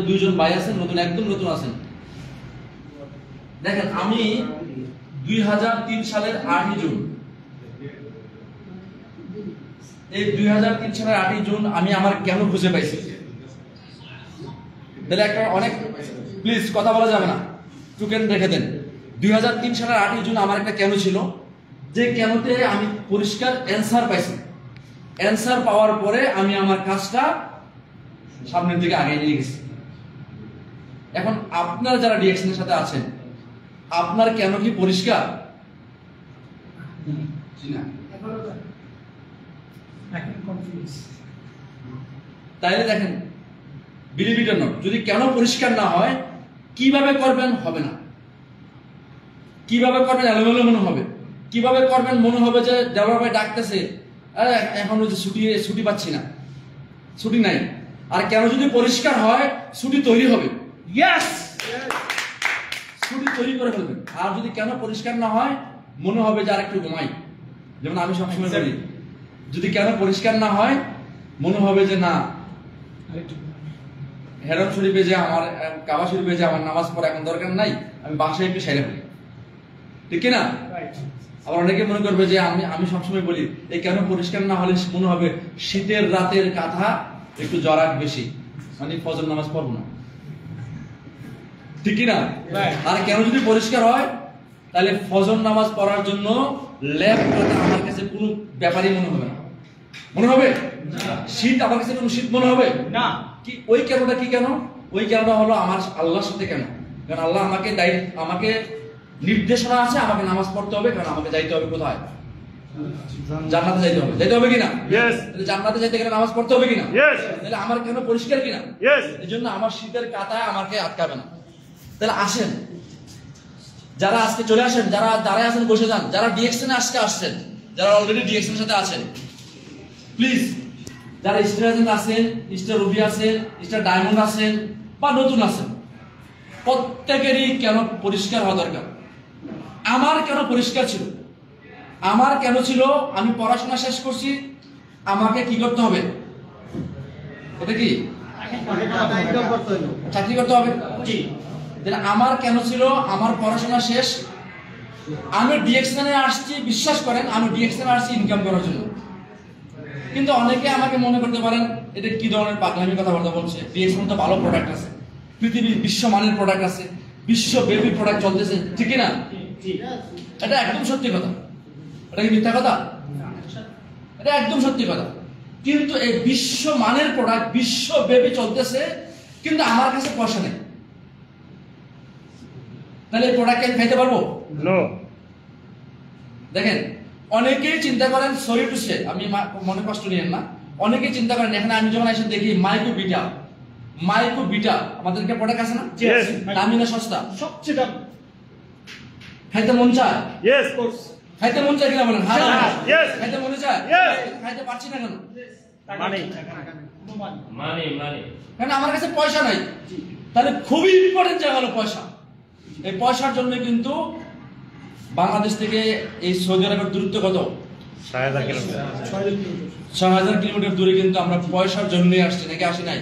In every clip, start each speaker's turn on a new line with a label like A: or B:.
A: দুইজন ভাই আছেন, নতুন একদম নতুন আছেন। দেখেন আমি 2003 সালের 8ই জুন, এই 2003 সালের 8ই জুন আমি আমার কেন খুঁজে পাইছি। তাহলে একটা অনেক প্লিজ কথা বলা যাবে না, টুকেন রেখে দেন। 2003 সালের 8ই জুন আমার একটা কেন ছিল, যে কেনতে আমি পরিষ্কার অ্যান্সার পাইছি। অ্যান্সার পাওয়ার পরে আমি আমার কাজটা সামনের দিকে আগে নিয়ে গেছি। এখন আপনার যারা ডিএকশনের সাথে আছেন, আপনার কেন কি পরিষ্কার? তাইলে দেখেন, বিলিভ ইট অর নট, যদি কেন পরিষ্কার না হয়, কিভাবে করবেন হবে না। কিভাবে করবেন এলোমেলো মনে হবে, কিভাবে করবেন মনে হবে যে ডেভেলপার ডাকতেছে, এখন ওই যে ছুটি পাচ্ছি না, ছুটি নাই। আর কেন যদি পরিষ্কার হয়, ছুটি তৈরি হবে। ইয়েস, ছুটি তৈরি করে ফেলবেন। আর যদি কেন পরিষ্কার না হয়, মনে হবে যে আর একটু ঘুমাই, যেমন আমি সবসময় বলি, যদি কেন পরিষ্কার না হয় মনে হবে যে না, হেরম শরীফে যে আমার কাবা শরীফে যে আমার নামাজ পড়া এখন দরকার নাই, আমি বাসায় একটু সেরে ফেলি, ঠিক কিনা? আবার অনেকে মনে করবে যে আমি সবসময় বলি, এই কেন পরিষ্কার না হলে মনে হবে শীতের রাতের কাঁথা একটু জরাট বেশি, মানে ফজর নামাজ পড়বো না, ঠিক কিনা? আর কেন যদি পরিষ্কার হয়, তাহলে ফজর নামাজ পড়ার জন্য ল্যাব কাঁথা আমার কাছে কোনো ব্যাপারই মনে হবে না। মনে হবে শীত আমার কাছে কোনো শীত মনে হবে না। কি ওই কেনটা কি? কেন ওই কেনটা হলো আমার আল্লাহর সাথে কেন, কারণ আল্লাহ আমাকে নির্দেশনা আছে, আমাকে নামাজ পড়তে হবে, কারণ আমাকে যাইতে হবে কোথায়? জান্নাতে যাইতে হবে। যাইতে হবে কিনা? জান্নাতে যাইতে গেলে নামাজ পড়তে হবে কিনা? তাহলে আমার কেন পরিষ্কার কিনা? এই জন্য আমার শীতের কাঁথায় আমাকে আটকাবে না। তাহলে আসেন, যারা আজকে চলে আসেন, যারা দাঁড়ায় আছেন বসে যান, যারা ডিএকশনে আজকে আসছেন, যারা অলরেডি ডিএকশনের সাথে আছেন, প্লিজ, যারা স্টার এজেন্ট আছেন, স্টার রুবি আছেন, স্টার ডায়মন্ড আছেন, বা নতুন আছেন, প্রত্যেকেরই কেন পরিষ্কার হওয়া দরকার। আমার কেন পরিষ্কার ছিল? আমার কেন ছিল? আমি পড়াশোনা শেষ করছি, আমাকে কি করতে হবে? এটা কি চাকরি করতে হবে? আমার কেন ছিল? আমার পড়াশোনা শেষ, আমি ডিএকশনে আসছি, বিশ্বাস করেন আমি ডিএকশনে আসছি ইনকাম করার জন্য। কিন্তু অনেকে আমাকে মনে করতে পারেন এটা কি ধরনের পাগলামি কথাবার্তা বলছে। ডিএকশন তো ভালো প্রোডাক্ট আছে, পৃথিবীর বিশ্বমানের প্রোডাক্ট আছে, বিশ্বব্যাপী প্রোডাক্ট চলতেছে, ঠিক না? এটা একদম সত্যি কথা। এটা কি মিথ্যা কথা? এটা একদম সত্যি কথা। কিন্তু এই বিশ্বমানের প্রোডাক্ট বিশ্বব্যাপী চলতেছে, কিন্তু আমার কাছে পয়সা নেই। তাহলে এই প্রোডাক্ট আমি খাইতে পারবো? দেখেন, অনেকেই চিন্তা করেন, সরি টু সে, আমি মনে কষ্ট নিয়েন না, অনেকেই চিন্তা করেন এখানে আমি যখন এসে দেখি মাইক্রোবিটা আমাদেরকে প্রোডাক্ট আছে না, দামি না সস্তা? সবচেয়ে দাম। খাইতে মন চায়? Yes course. খাইতে মন চায় কিনা বলেন? হ্যাঁ, খাইতে মনে চায়। খাইতে পারছি না কেন? কারণ আমার কাছে পয়সা নাই। তাহলে খুবই ইম্পর্টেন্ট জায়গা হলো পয়সা। এই পয়সার জন্য কিন্তু বাংলাদেশ থেকে এই সৌদি আরবের দূরত্ব কত? ৬,০০০ কিলোমিটার দূরে। কিন্তু আমরা পয়সার জন্যই আসছি, নাকি আসি নাই?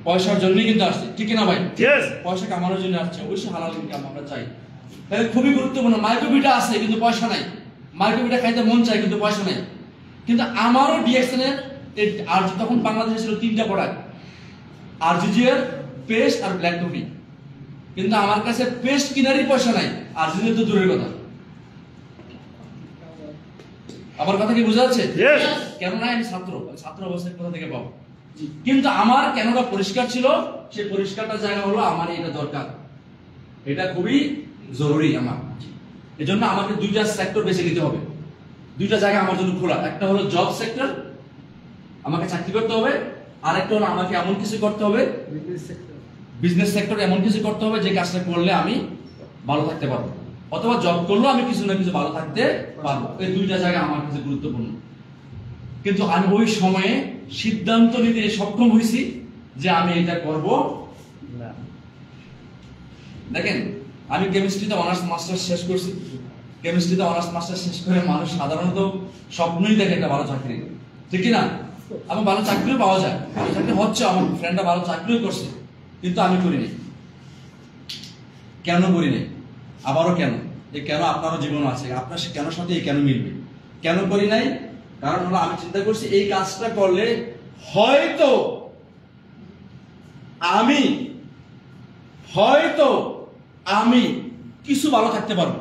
A: পয়সার জন্যই কিন্তু আসছি, ঠিক না ভাই? পয়সা কামানোর জন্য আসছে, অবশ্যই হালাল ইনকাম আমরা চাই। তাহলে খুবই গুরুত্বপূর্ণ। মাইক্রোবিটা আছে কিন্তু পয়সা নাই, মাইক্রোবিটা খাইতে মন চায় কিন্তু পয়সা নাই। কিন্তু আমারও ডিএকশনের আর তখন বাংলাদেশে ছিল 3টা প্রোডাক্ট, আরজিজিএর, পেস্ট আর ব্ল্যাক কফি। কিন্তু আমার কাছে পেস্ট কিনারই পয়সা নাই, আরজিজিএর তো দূরের কথা। আমার কথা কি বোঝা যাচ্ছে? কেননা আমি ছাত্র অবস্থায় কোথা থেকে পাবো? কিন্তু আমার কেনটা পরিষ্কার ছিল, সেই পরিষ্কারটা জায়গা হলো আমার এটা দরকার, এটা খুবই জরুরি আমার। এজন্য আমাকে 2টা সেক্টর বেছে নিতে হবে, 2টা জায়গা আমার জন্য খোলা। একটা হলো জব সেক্টর, আমাকে চাকরি করতে হবে, আর একটা হলো আমাকে এমন কিছু করতে হবে, বিজনেস সেক্টর, এমন কিছু করতে হবে যে কাজটা করলে আমি ভালো থাকতে পারবো, অথবা জব করলেও আমি কিছু না কিছু ভালো থাকতে পারবো। এই 2টা জায়গা আমার কাছে গুরুত্বপূর্ণ। কিন্তু আমি ওই সময়ে সিদ্ধান্ত নিতে সক্ষম হয়েছি যে আমি এটা করব না। দেখেন, আমি কেমিস্ট্রিতে অনার্স মাস্টার্স শেষ করছি। কেমিস্ট্রিতে অনার্স মাস্টার্স শেষ করে মানুষ সাধারণত স্বপ্নই দেখে একটা ভালো চাকরি, ঠিক না? আমার ভালো চাকরিও পাওয়া যায়, ভালো চাকরি হচ্ছে, আমার ফ্রেন্ডরা ভালো চাকরিও করছে, কিন্তু আমি করিনি। কেন করিনি? আবারও কেন? এই কেন আপনারও জীবন আছে, আপনার কেন সাথে এই কেন মিলবে? কেন করি নাই? কারণ হলো আমি চিন্তা করছি এই কাজটা করলে হয়তো আমি কিছু ভালো থাকতে পারবো,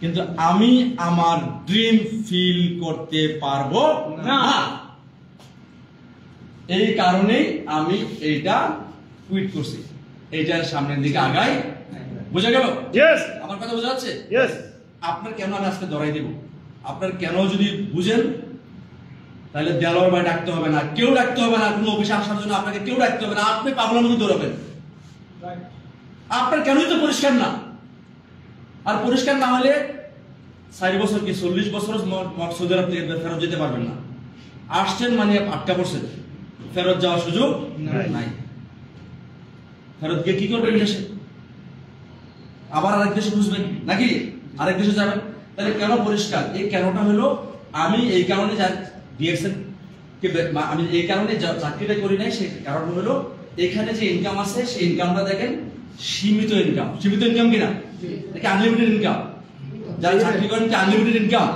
A: কিন্তু আমি আমার ড্রিম ফিল করতে পারবো না। এই কারণেই আমি এইটা কুইট করছি, এইটার সামনের দিকে আগাই। বুঝা গেল? আমার কথা বোঝা যাচ্ছে? আপনার কেন আমি আজকে ধরাই দেব, আপনার কেন যদি বুঝেন তাহলে দেলোয়ার ভাই ডাকতে হবে না, কেউ ডাকতে হবে না, কোনো অফিসে আসার জন্য আপনাকে কেউ ডাকতে হবে না, আপনি পাগলের মতো দৌড়াবেন। আপনার কেনই তো পরিষ্কার না, আর পরিষ্কার না হলে 4 বছর কি 40 বছর সৌদি আরব থেকে ফেরত যেতে পারবেন না। আসছেন মানে আটকা পড়ছেন, ফেরত যাওয়ার সুযোগ নাই। ফেরত গিয়ে কি করবেন? দেশে আবার আরেক দেশে খুঁজবেন নাকি আরেক দেশে যাবেন? তাহলে কেন পরিষ্কার? এই কেনটা হলো আমি এই কারণে ডিএক্সএন কে আমি এই কারণে চাকরিটা করি নাই। সেই কারণ হলো এখানে যে ইনকাম আছে সেই ইনকামটা দেখেন সীমিত ইনকাম। সীমিত ইনকাম কিনা? দেখি আনলিমিটেড ইনকাম। যারা চাকরি করেন কি আনলিমিটেড ইনকাম?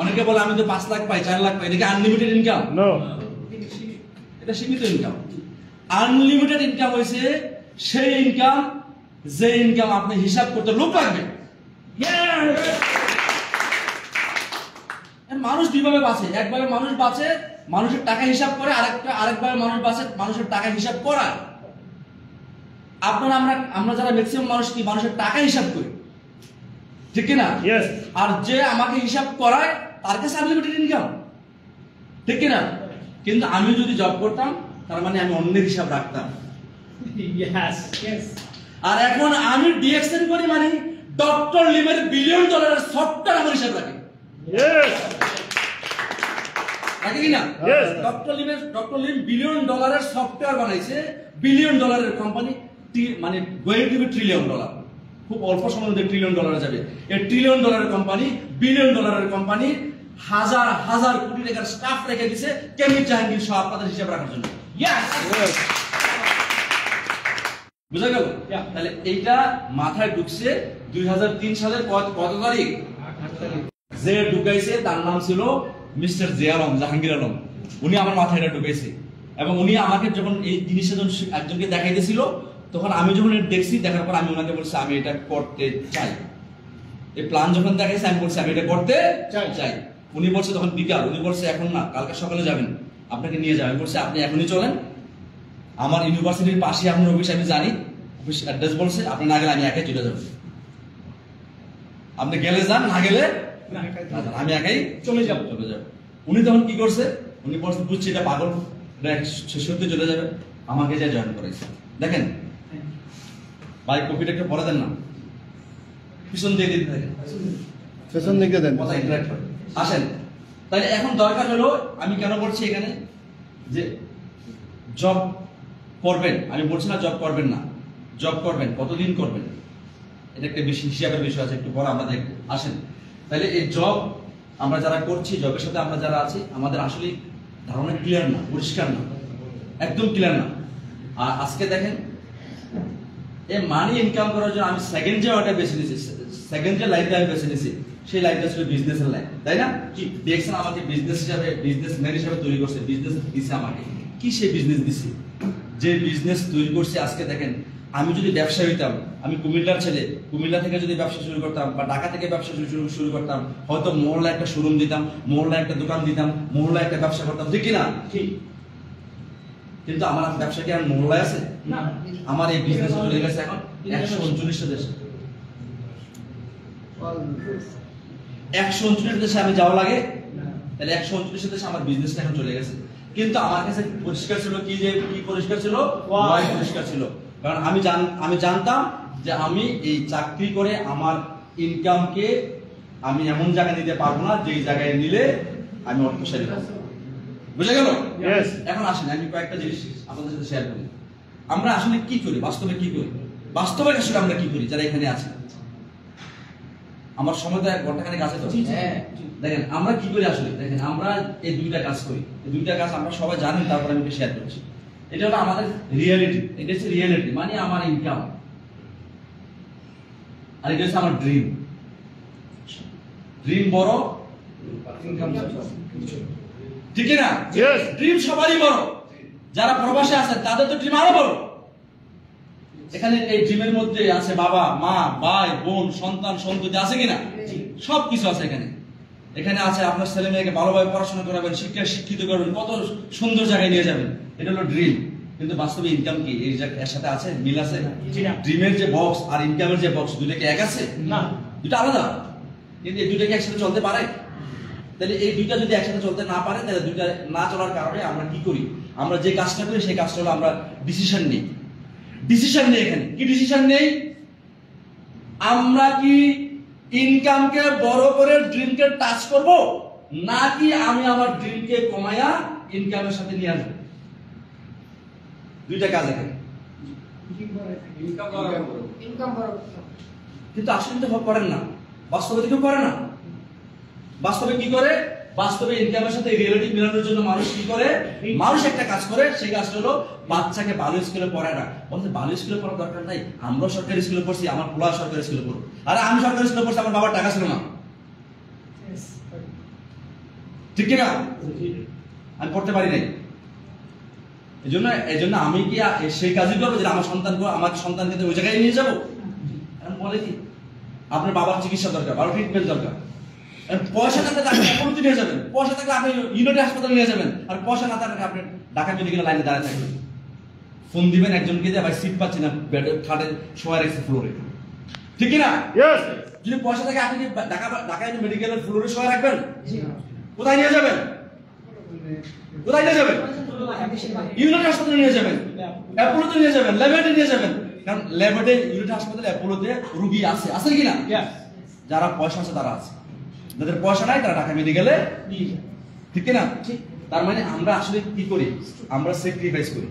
A: অনেকে বলে আমি তো 5 লাখ পাই 4 লাখ পাই, দেখি আনলিমিটেড ইনকাম? এটা সীমিত ইনকাম। আনলিমিটেড ইনকাম হয়েছে সেই ইনকাম যে ইনকাম আপনি হিসাব করতে লোক লাগবে। মানুষ দুইভাবে বাঁচে, একভাবে মানুষ বাঁচে মানুষের টাকা হিসাব করে, আরেকভাবে মানুষ বাঁচে মানুষের টাকা হিসাব করার। আপনারা আমরা যারা ম্যাক্সিমাম মানুষ কি মানুষের টাকা হিসাব করি, ঠিক কিনা? আর যে আমাকে হিসাব করায় তার কাছে আনলিমিটেড ইনকাম, ঠিক কিনা? কিন্তু আমি যদি জব করতাম তার মানে আমি অন্যের হিসাব রাখতাম। আর এখন আমি ডিএক্সএন করি মানে ডক্টর লিমের $1 বিলিয়ন সফটওয়্যার আমার হিসাব রাখি, নাকি কিনা? ডক্টর লিম $1 বিলিয়ন সফটওয়্যার বানাইছে, $1 বিলিয়ন কোম্পানি, মানে গোয়িং টু বি $1 ট্রিলিয়ন। খুব অল্প সময়ের মধ্যে $1 ট্রিলিয়ন যাবে। এই $1 ট্রিলিয়ন কোম্পানি, $1 বিলিয়ন কোম্পানি হাজার হাজার কোটি টাকার স্টাফ রেখে দিছে কেমিল জাহাঙ্গীর সহ আপনাদের হিসাব রাখার জন্য। বুঝা গেল? তাহলে এইটা মাথায় ঢুকছে 2003 সালের কত তারিখ? যে ঢুকাইছে তার নাম ছিল মিস্টার জাহাঙ্গীর আলম। উনি আমার মাথায় এটা ঢুকাইছে এবং উনি আমাকে যখন এই জিনিসটা একজনকে দেখাইতেছিল তখন আমি যখন দেখছি, দেখার পর আমি ওনাকে বলছি আমি এটা করতে চাই। এই প্ল্যান যখন দেখাইছে আমি বলছি আমি এটা করতে চাই। উনি বলছে তখন বিকাল, উনি বলছে এখন না, কালকে সকালে যাবেন, আপনাকে নিয়ে যাবেন। বলছে আপনি এখনই চলেন, আমার ইউনিভার্সিটির পাশে আপনার অফিস আমি জানি, অফিস অ্যাড্রেস বলছে, আপনি না গেলে আমি একাই চলে যাবো। আপনি গেলে যান, না গেলে আমি একাই চলে যাব। উনি তখন কি করছে? উনি বলছে বুঝছি এটা পাগল, সত্যি চলে যাবে, আমাকে যা জয়েন করেছে। দেখেন ভাই, কপিটা একটু পরে দেন না, পিছন দিয়ে দিতে থাকেন,
B: পেছন দিকে দেন,
A: কথা ইন্টারাক্ট করে। আসেন, তাহলে এখন দরকার হলো, আমি কেন বলছি এখানে যে জব করবেন, আমি বলছি না জব করবেন না, জব করবেন, কতদিন করবেন এটা একটা বেশি হিসাবের বিষয় আছে, একটু পরে আমরা দেখবো। আসেন, তাহলে এই জব আমরা যারা করছি, জবের সাথে আমরা যারা আছি, আমাদের আসলে ধারণা ক্লিয়ার না, পরিষ্কার না, একদম ক্লিয়ার না। আর আজকে দেখেন এই মানি ইনকাম করার জন্য আমি সেকেন্ড যে ওটা বেছে নিয়েছি, সেকেন্ড যে লাইনটা আমি বেছে নিয়েছি সেই লাইনটা ছিল বিজনেসের লাইন, তাই না? কি দেখছেন আমাকে বিজনেসম্যান হিসাবে তৈরি করছে, বিজনেস দিচ্ছে আমাকে। কি সেই বিজনেস দিচ্ছে? যে বিজনেস তৈরি করছে আজকে দেখেন, আমি যদি ব্যবসা হইতাম, আমি কুমিল্লার ছেলে, কুমিল্লা থেকে যদি ব্যবসা শুরু করতাম বা ঢাকা থেকে ব্যবসা শুরু করতাম, হয়তো মহল্লা একটা শোরুম দিতাম, মহল্লা একটা দোকান দিতাম, মহল্লা একটা ব্যবসা করতাম, ঠিক কিনা? ঠিক। কিন্তু আমার ব্যবসা কি আর মহল্লায় আছে? আমার এই বিজনেস চলে গেছে এখন 139টা দেশে। 139 দেশে আমি যাওয়া লাগে, তাহলে 139 দেশে আমার বিজনেসটা এখন চলে গেছে। কিন্তু আমার কাছে পরিষ্কার ছিল কি, যে কি পরিষ্কার ছিল? ওয়াই পরিষ্কার ছিল। কারণ আমি জানতাম যে আমি এই চাকরি করে আমার ইনকামকে আমি এমন জায়গায় নিতে পারবো না যে জায়গায় নিলে আমি অর্থশালী হব। বুঝা গেল? এখন আসেন আমি কয়েকটা জিনিস আপনাদের সাথে শেয়ার করি। আমরা আসলে কি করি, বাস্তবে কি করি, বাস্তবে আসলে আমরা কি করি যারা এখানে আছে? আমার সময় তো 1 ঘন্টাখানেক আছে তো, দেখেন আমরা কি করি আসলে, দেখেন আমরা এই দুইটা কাজ করি, এই দুইটা কাজ আমরা সবাই জানি, তারপর আমি শেয়ার করছি। এটা হলো আমাদের রিয়েলিটি, এটা হচ্ছে রিয়েলিটি মানে আমার ইনকাম, আর এটা হচ্ছে আমার ড্রিম। ড্রিম বড়, ইনকাম ঠিক না? ড্রিম সবারই বড়, যারা প্রবাসে আছে তাদের তো ড্রিম আরো বড়। এখানে এই ড্রিমের মধ্যে আছে বাবা মা, ভাই বোন, সন্তান সন্ততি, আছে কিনা? সবকিছু আছে এখানে। এখানে আছে আপনার ছেলে মেয়েকে ভালোভাবে পড়াশোনা করাবেন, শিক্ষায় শিক্ষিত করবেন, কত সুন্দর জায়গায় নিয়ে যাবেন, এটা হলো ড্রিম। কিন্তু বাস্তবে ইনকাম কি এর সাথে আছে, মিল আছে? ড্রিমের যে বক্স আর ইনকামের যে বক্স, দুটো কি এক আছে? না, দুটো আলাদা। কিন্তু এই দুটো কি একসাথে চলতে পারে? তাহলে এই দুইটা যদি একসাথে চলতে না পারে, তাহলে দুইটা না চলার কারণে আমরা কি করি, আমরা যে কাজটা করি সেই কাজটা হলো আমরা ডিসিশন নিই। ডিসিশন নেই, এখানে কি ডিসিশন নেই? আমরা কি ইনকামকে বড় করে ড্রিমকে টাচ করব, নাকি আমি আমার ড্রিমকে কমায়া ইনকামের সাথে নিয়ে আসবো? দুইটা কাজ এখানে। কিন্তু আসলে তো করেন না, বাস্তবে কেউ করে না। বাস্তবে কি করে? বাস্তবে ইনকামের সাথে রিয়েলিটি মেলানোর জন্য মানুষ কি করে? মানুষ একটা কাজ করে, সেই কাজটা হলো বাচ্চাকে ভালো স্কুলে পড়ায় না। বলতে ভালো স্কুলে পড়ার দরকার নাই, আমরা সরকারি স্কুলে পড়ছি, আমার পোলা সরকারি স্কুলে পড়ো। আরে আমি সরকারি স্কুলে পড়ছি, আমার বাবার টাকা ছিল না, ঠিক কিনা? আমি পড়তে পারি নাই। এই জন্য আমি কি সেই কাজই করবো যে আমার সন্তানকে ওই জায়গায় নিয়ে যাবো? বলে কি আপনার বাবার চিকিৎসা দরকার, ভালো ট্রিটমেন্ট দরকার, পয়সা না থাকলে আপনি অ্যাপোলোতে নিয়ে যাবেন, পয়সা থাকলে আপনি ইউনাইটেড হাসপাতালে নিয়ে যাবেন, আর পয়সা না থাকলে আপনি ঢাকা মেডিকেল লাইনে দাঁড়িয়ে থাকবেন, ফোন দিবেন একজনকে যে ভাই সিট পাচ্ছি না, বেডে খাটে শোয়া রেখেছে ফ্লোরে, ঠিক কিনা? যদি পয়সা থাকে আপনি কি ঢাকা মেডিকেলের ফ্লোরে শোয়া রাখবেন? কোথায় নিয়ে যাবেন? কোথায় নিয়ে যাবেন? ইউনাইটেড হাসপাতালে নিয়ে যাবেন, অ্যাপোলোতে নিয়ে যাবেন, ল্যাবেটে নিয়ে যাবেন। কারণ ল্যাবেটে, ইউনাইটেড হাসপাতালে, অ্যাপোলোতে রোগী আছে, আছে কিনা? যারা পয়সা আছে তারা আছে, যাদের পয়সা নাই তারা ঢাকা মেডিকেলে, ঠিক কিনা? তার মানে আমরা আসলে কি করি? আমরা স্যাক্রিফাইস করি,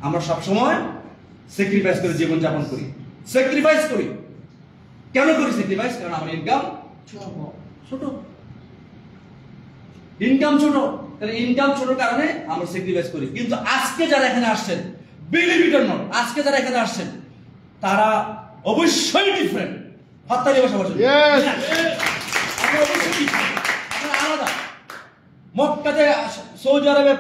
A: আমরা সবসময় স্যাক্রিফাইস করে জীবন যাপন করি। স্যাক্রিফাইস করি কেন করি? স্যাক্রিফাইস কারণ আমার ইনকাম ছোট, ইনকাম ছোট, তাহলে ইনকাম ছোট কারণে আমরা স্যাক্রিফাইস করি। কিন্তু আজকে যারা এখানে আসছেন, বিলিভ ইট অর নট, আজকে যারা এখানে আসছেন তারা অবশ্যই ডিফারেন্ট। হাততালি বসা বসে, আলাদা। মক্কাতে, সৌদি আরবে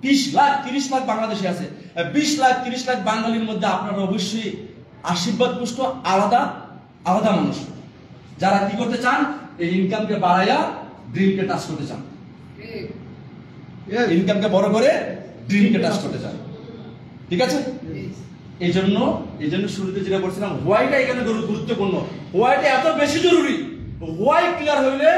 A: 20 লাখ 30 লাখ বাংলাদেশি আছে, 20 লাখ 30 লাখ বাঙালির মধ্যে আপনারা অবশ্যই আশীর্বাদ পুষ্ট আলাদা আলাদা মানুষ, যারা কি করতে চান? এই ইনকামকে বাড়াইয়া ড্রিমকে টাচ করতে চান, ইনকামকে বড় করে ড্রিমকে টাচ করতে চান, ঠিক আছে? এই জন্য শুরুতে যেটা বলছিলাম, হোয়াইটা এখানে গুরুত্বপূর্ণ। হোয়াইটা এত বেশি জরুরি। হোয়াই ক্লিয়ার হইলে,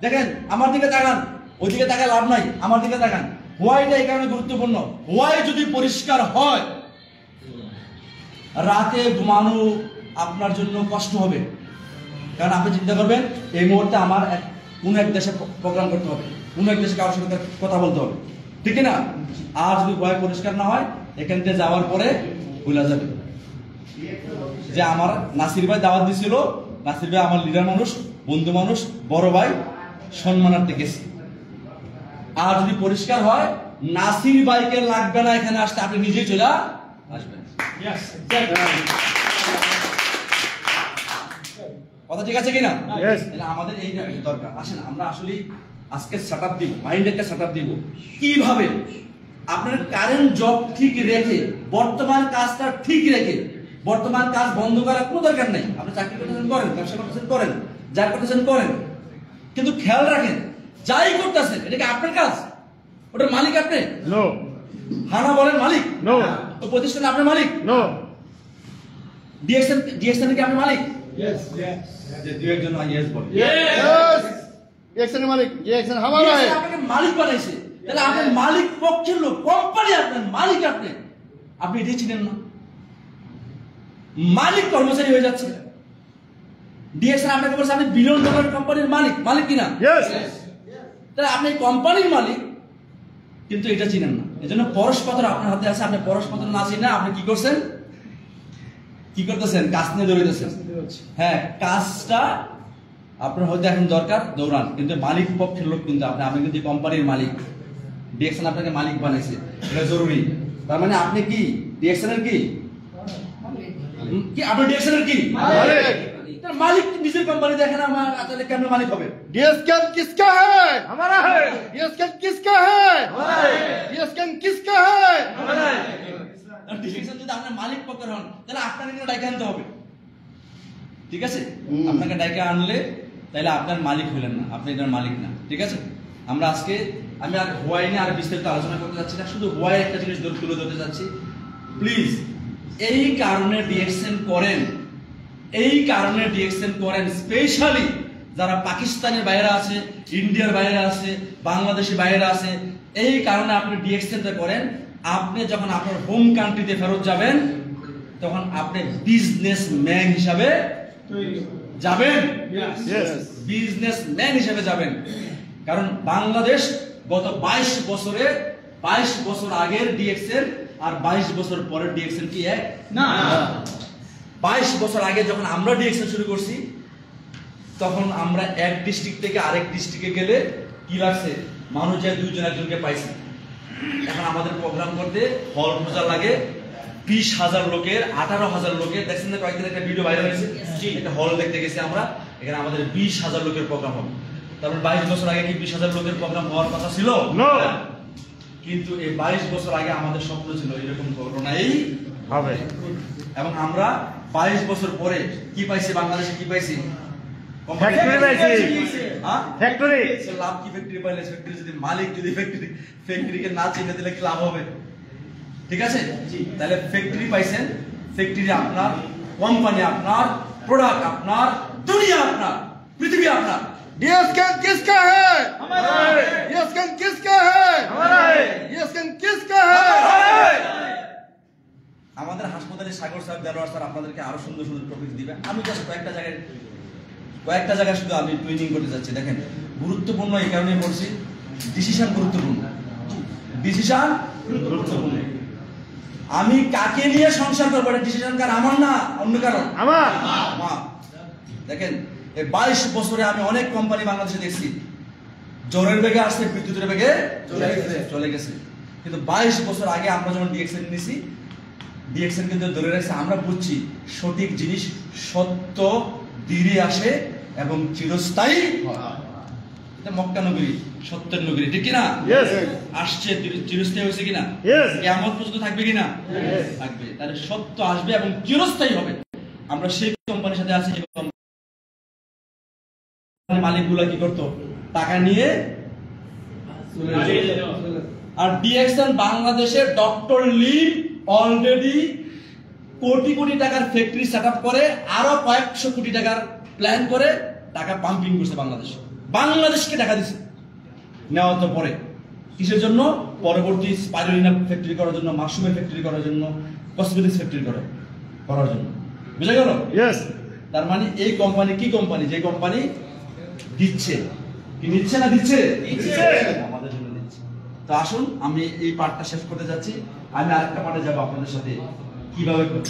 A: দেখেন আমার দিকে তাকান, ওইদিকে তাকায় লাভ নাই, আমার দিকে তাকান। হোয়াইটা এই কারণে গুরুত্বপূর্ণ, হোয়াই যদি পরিষ্কার হয়, রাতে ঘুমানো আপনার জন্য কষ্ট হবে। কারণ আপনি চিন্তা করবেন, এই মুহূর্তে আমার কোনো এক দেশে প্রোগ্রাম করতে হবে, কোনো এক দেশে কারোর সাথে কথা বলতে হবে, ঠিক না? আর যদি হোয়াই পরিষ্কার না হয়, এখান থেকে যাওয়ার পরে ভুলা যাবে যে আমার নাসির ভাই দাওয়াত দিছিল, নাসির ভাই আমার লিডার মানুষ, বন্ধু মানুষ, বড় ভাই, সম্মানার্থে গেছি। আর যদি পরিষ্কার হয়, নাসির ভাইকে লাগবে না এখানে আসতে, আপনি নিজেই চলে আসবেন। কথা ঠিক আছে কিনা? আমাদের এই দরকার। আসেন আমরা আসলে আজকে সেটআপ দিব, মাইন্ড একটা সেটআপ দিব, কিভাবে আপনার কারেন্ট জব ঠিক রেখে, বর্তমান কাজটা ঠিক রেখে, বর্তমান কাজ বন্ধ করার কোনো দরকার নেই। আপনি চাকরি করতেছেন করেন, ব্যবসা করতেছেন করেন, যা করতেছেন করেন, কিন্তু খেয়াল রাখেন যাই করতেছেন এটা কি আপনার কাজ? ওটার মালিক আপনি? নো। হানা বলেন মালিক? নো। তো প্রতিষ্ঠানে আপনার মালিক? নো। ডিএক্সএন কি আপনার মালিক? ইয়েস। যে দুই একজন ইয়েস বলে, ইয়েস। ডিএক্সএন এর মালিক, ডিএক্সএন হামারা है। আপনাকে মালিক বানাইছে, তাহলে আপনার মালিক পক্ষের লোক, কোম্পানি আপনার মালিক, আপনি এটাই চিনেন না। মালিক কর্মচারী হয়ে যাচ্ছে। ডিএক্সএন আপনাকে বলছে আপনি বিলিয়ন ডলার কোম্পানির মালিক, মালিক কিনা? ইয়েস। তাহলে আপনি কোম্পানির মালিক, কিন্তু এটা চিনেন না। এজন্য পরশপত্র আপনার হাতে আছে, আপনি পরশপত্র না চিনে আপনি কি করছেন? কি করতেছেন? কাজ নিয়ে দৌড়াইতেছেন। হ্যাঁ, কাজটা আপনার হয়তো এখন দরকার দৌড়ান, কিন্তু মালিক পক্ষের লোক কিন্তু আপনি কিন্তু কোম্পানির মালিক, ডিএক্সএন আপনাকে মালিক বানাইছে, এটা জরুরি। তার মানে আপনি কি ডিএক্সএন এর কি কি আপনি ডিএক্সএন এর কি মালিক? নিজের কোম্পানি দেখেন, আমার আসলে কেমন মালিক হবে?
B: डीएसकेन किसका है?
C: हमारा है।
B: डीएसकेन किसका है?
C: हमारा है।
B: डीएसकेन किसका है?
C: हमारा है।
A: ডিএক্সএন যদি আপনি মালিক পক্ষের হন, তাহলে আপনাকে কিন্তু ডাইকে আনতে হবে, ঠিক আছে? আপনাকে ডাইকে আনলে তাহলে আপনার মালিক হলেন না, আপনি এটার মালিক না, ঠিক আছে? আমরা আজকে আমি আর হোয়াই নিয়ে আর বিস্তারিত আলোচনা করতে যাচ্ছি না, শুধু হোয়াই একটা জিনিস তুলে ধরতে যাচ্ছি। প্লিজ এই কারণে ডিএক্সএন করেন, এই কারণে ডিএক্সএন করেন, স্পেশালি যারা পাকিস্তানের বাইরে আছে, ইন্ডিয়ার বাইরে আছে, বাংলাদেশের বাইরে আছে, এই কারণে আপনি ডিএক্সএনটা করেন। আপনি যখন আপনার হোম কান্ট্রিতে ফেরত যাবেন, তখন আপনি বিজনেসম্যান হিসাবে যাবেন, বিজনেসম্যান হিসেবে যাবেন। কারণ বাংলাদেশ গত 22 বছর আগের ডিএক্সএন আর 22 বছর পরের ডিএক্সএন কি এক না? 22 বছর আগে যখন আমরা ডিএক্সএন শুরু করছি, তখন আমরা এক ডিস্ট্রিক্ট থেকে আরেক ডিস্ট্রিক্টে গেলে কি লাগছে, মানুষ যায় 2 জন একজনকে পাইছি। এখন আমাদের প্রোগ্রাম করতে হল খোঁজা লাগে 20,000 লোকের, 18,000 লোকের। দেখছেন না কয়েকদিন একটা ভিডিও ভাইরাল হয়েছে, একটা হল দেখতে গেছি আমরা, এখানে আমাদের 20,000 লোকের প্রোগ্রাম হবে। তারপর 22 বছর আগে কি 20,000 লোকের প্রোগ্রাম হওয়ার কথা ছিল? কিন্তু এই 22 বছর আগে আমাদের স্বপ্ন ছিল এরকম ঘটনাই হবে। এবং আমরা 22 বছর পরে কি পাইছি, বাংলাদেশে কি পাইছি?
C: ফ্যাক্টরি পাইছি।
A: হ্যাঁ,
C: ফ্যাক্টরি।
A: লাভ কি ফ্যাক্টরি পাইলে? ফ্যাক্টরি যদি মালিক যদি ফ্যাক্টরিকে না চিনে দিলে কি লাভ হবে? ঠিক আছে, তাহলে ফ্যাক্টরি পাইছেন, ফ্যাক্টরি আপনার, কোম্পানি আপনার, প্রোডাক্ট আপনার, দুনিয়া আপনার, পৃথিবী আপনার।
B: डीएसकेन किसका है?
C: हमारा है।
B: डीएसकेन किसका है?
C: हमारा है।
B: डीएसकेन किसका है?
A: আমাদের হাসপাতালে সাগর স্যার, দেলোয়ার স্যার আপনাদেরকে আরো সুন্দর সুন্দর টপিক দিবে। আমি জাস্ট কয়েকটা জায়গায় শুধু আমি ট্রেনিং করতে যাচ্ছি। দেখেন, গুরুত্বপূর্ণ এই কারণে বলছি, ডিসিশন গুরুত্বপূর্ণ, ডিসিশন গুরুত্বপূর্ণ। আমি কাকে নিয়ে সংসার করবো, এটা ডিসিশন কার? আমার না, অন্য কারণ
C: আমার।
A: দেখেন, এই 22 বছরে আমি অনেক কোম্পানি বাংলাদেশে দেখছি, জোরের বেগে আসছে, বিদ্যুতের বেগে চলে গেছে। কিন্তু 22 বছর আগে আমরা যখন ডিএক্সএন নিয়েছি, ডিএক্সএন কিন্তু ধরে রাখছে, আমরা বুঝছি সঠিক জিনিস সত্য ধীরে আসে এবং চিরস্থায়ী হয়। এটা মক্কা নগরী, সত্যের নগরী, ঠিক কিনা? আসছে, চিরস্থায়ী হয়েছে কিনা? কিয়ামত পর্যন্ত থাকবে কিনা? থাকবে। তাহলে সত্য আসবে এবং চিরস্থায়ী হবে। আমরা সেই কোম্পানির সাথে আছি, মালিকগুলা কি করতো, টাকা নিয়ে। আর ডিএক্সএন বাংলাদেশের ডক্টর লি অলরেডি কোটি কোটি টাকার ফ্যাক্টরি সেটআপ করে, আরো কয়েকশো কোটি টাকার প্ল্যান করে টাকা পাম্পিং করছে বাংলাদেশকে টাকা দিচ্ছে নেওয়ার তো পরে। কিসের জন্য? পরবর্তী স্পাইরুলিনা ফ্যাক্টরি করার জন্য, মাশরুমের ফ্যাক্টরি করার জন্য, কসমেটিক্স ফ্যাক্টরি করার জন্য। বুঝা গেল? তার মানে এই কোম্পানি কি কোম্পানি? যে কোম্পানি দিচ্ছে, কি নিচ্ছে না দিচ্ছে? আমাদের জন্য দিচ্ছে। তো আসুন আমি এই পার্টটা শেষ করতে যাচ্ছি, আমি আরেকটা পার্টে যাবো আপনাদের সাথে কিভাবে করব।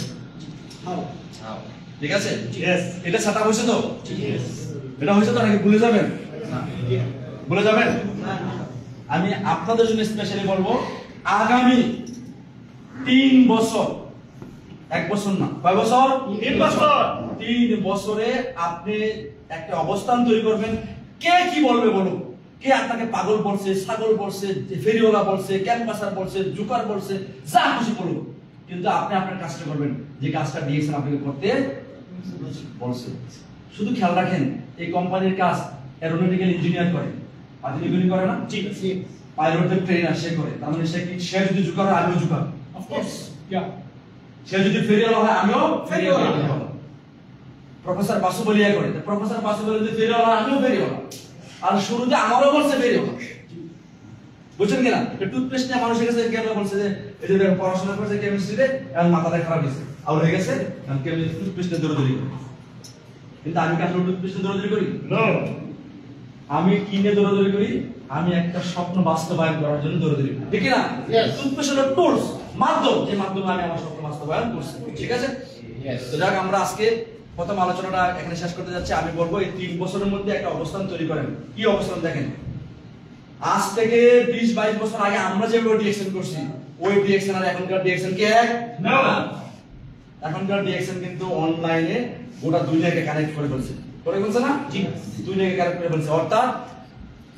A: ঠিক আছে? এটা সেটআপ হয়েছে তো? এটা হয়েছে তো নাকি ভুলে যাবেন? ভুলে যাবেন? আমি আপনাদের জন্য স্পেশালি বলবো, আগামী 3 বছর, 1 বছর না, কয় বছর?
C: 3 বছর।
A: 3 বছরে আপনি একটা অবস্থান তৈরি করবেন। কে কি বলবে বলুন, কে আপনাকে পাগল বলছে, ছাগল বলছে, ফেরিওয়ালা বলছে, ক্যাম্পাসার বলছে, জুকার বলছে, যা খুশি বলুন, কিন্তু আপনি আপনার কাজটা করবেন যে কাজটা দিয়েছেন আপনাকে করতে বলছে। শুধু খেয়াল রাখেন, এই কোম্পানির কাজ এরোনটিক্যাল ইঞ্জিনিয়ার করে, আধুনিক করে না? পাইলটের ট্রেনার সে করে। তার মানে সে কি, সে যদি জুকার হয় আমিও জুকার, সে যদি ফেরিওয়ালা হয় আমিও ফেরিওয়ালা। প্রফেসর বাসু বলিয়া করে, প্রফেসর বাসু বলে যদি ফেরিওয়ালা হয় আমিও ফেরিওয়ালা। আর শুরুতে আমারও বলছে ফেরিওয়ালা, বুঝছেন কিনা? টুথপেস্ট নিয়ে মানুষের কাছে কেন বলছে যে এই যে পড়াশোনা করছে কেমিস্ট্রিতে, এখন মাথাটা খারাপ হয়েছে, আর হয়ে গেছে, কারণ কেমিস্ট্রি টুথপেস্টে দৌড়াদৌড়ি করে। কিন্তু আমি কি আসলে টুথপেস্টে দৌড়াদৌড়ি করি? আমি কিনে দৌড়াদৌড়ি করি, আমি একটা স্বপ্ন বাস্তবায়ন করার জন্য দৌড়াদৌড়ি করি, ঠিক না? টুথপেস্ট হলো টুলস, মাধ্যম, যে মাধ্যমে আমি আমার স্বপ্ন বাস্তবায়ন করছি। ঠিক আছে? তো যাক, আমরা আজকে প্রথম আলোচনাটা এখানে শেষ করতে যাচ্ছি। আমি বলবো এই 3 বছরের মধ্যে একটা অবস্থান তৈরি করেন। কি অবস্থান দেখেন, আজ থেকে 20-22 বছর আগে আমরা যেভাবে ডিএক্সএন করছি, ওই ডিএক্সএন আর এখনকার ডিএক্সএন কি এক?
C: না।
A: এখনকার ডিএক্সএন কিন্তু অনলাইনে গোটা দুনিয়াকে কানেক্ট করে ফেলছে না? জি, দুনিয়াকে কানেক্ট করে ফেলছে। অর্থাৎ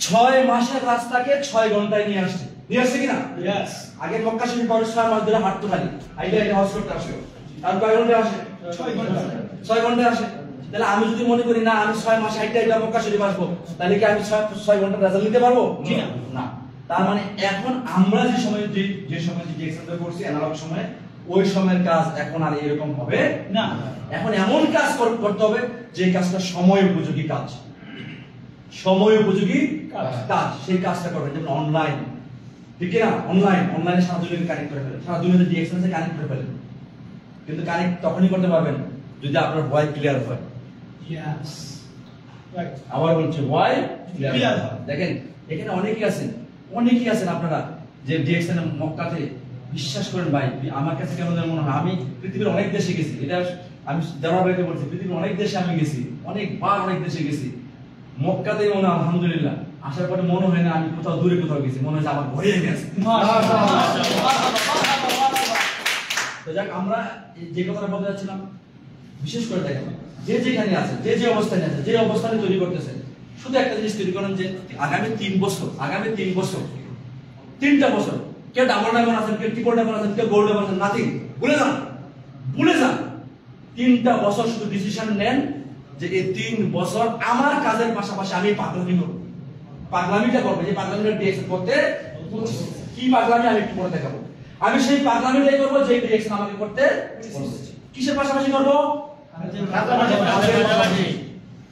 A: 6 মাসের রাস্তাকে 6 ঘন্টায় নিয়ে আসছে কিনা?
C: Yes.
A: আগে মক্কা শরীফ মানুষ 6 মাস ধরে হাঁটতো খালি, আইলে এটা হজ করতে আসে, আর কয় ঘন্টায় আসে? 6 ঘন্টায় আসে। তাহলে আমি যদি মনে করি না আমি 6 মাস হাইটে এটা মক্কা শরীফ আসবো, তাহলে কি আমি 6 ঘন্টা রেজাল্ট নিতে পারবো?
C: জি না।
A: না। তার মানে এখন আমরা যে সময় ডিএক্সএন করছি অ্যানালগ সময়ে, ওই সময়ের কাজ এখন আর এরকম হবে
C: না।
A: এখন এমন কাজ করতে হবে যে কাজটা সময় উপযোগী কাজ, সময় উপযোগী কাজ, সেই কাজটা করবেন। যেমন অনলাইন, ঠিক না? অনলাইনে সারা দুনিয়াকে কানেক্ট করে ফেলেন, সারা দুনিয়াতে ডিএক্সএন এ কানেক্ট করে ফেলেন। কিন্তু কানেক্ট তখনই করতে পারবেন যদি আপনার ভয় ক্লিয়ার হয়।
C: Yes. Right.
A: আবার বলছি, ভয় ক্লিয়ার
C: Clear
A: হয়।
C: হয়।
A: দেখেন এখানে অনেকেই আছেন আপনারা যে ডিএক্সএন মক্কাতে, বিশ্বাস করেন ভাই, আমার কাছে কেন যেন মনে হয় আমি পৃথিবীর অনেক দেশে গেছি। এটা আমি দেওয়ার বাইরে বলছি, পৃথিবীর অনেক দেশে আমি গেছি, অনেকবার অনেক দেশে গেছি। মক্কাতে মনে হয় আলহামদুলিল্লাহ আসার পরে মনে হয় না আমি কোথাও দূরে কোথাও গেছি, মনে হয় যে আমার ঘরে গেছি। তো যাক, আমরা যে কথাটা বলতে যাচ্ছিলাম, বিশেষ করে দেখেন যে যেখানে আছে, যে অবস্থানে আছে, যে অবস্থানে তৈরি করতেছেন, শুধু একটা জিনিস তৈরি করেন যে আগামী 3 বছর 3টা বছর, কেউ ডাবল ডায়মন্ড আছেন, কেউ ট্রিপল ডায়মন্ড আছেন, কেউ গোল্ড ডায়মন্ড আছেন, নাথিং, ভুলে যান 3টা বছর শুধু ডিসিশন নেন যে এই 3 বছর আমার কাজের পাশাপাশি আমি পাগলামিটা করবো। যে পাগলামিটা ডিএক্সএন করতে, কি পাগলামি আমি একটু পরে দেখাবো। আমি সেই পাগলামিটাই করবো যে ডিএক্সএন আমাকে করতে বলেছে। কিসের পাশাপাশি করবো?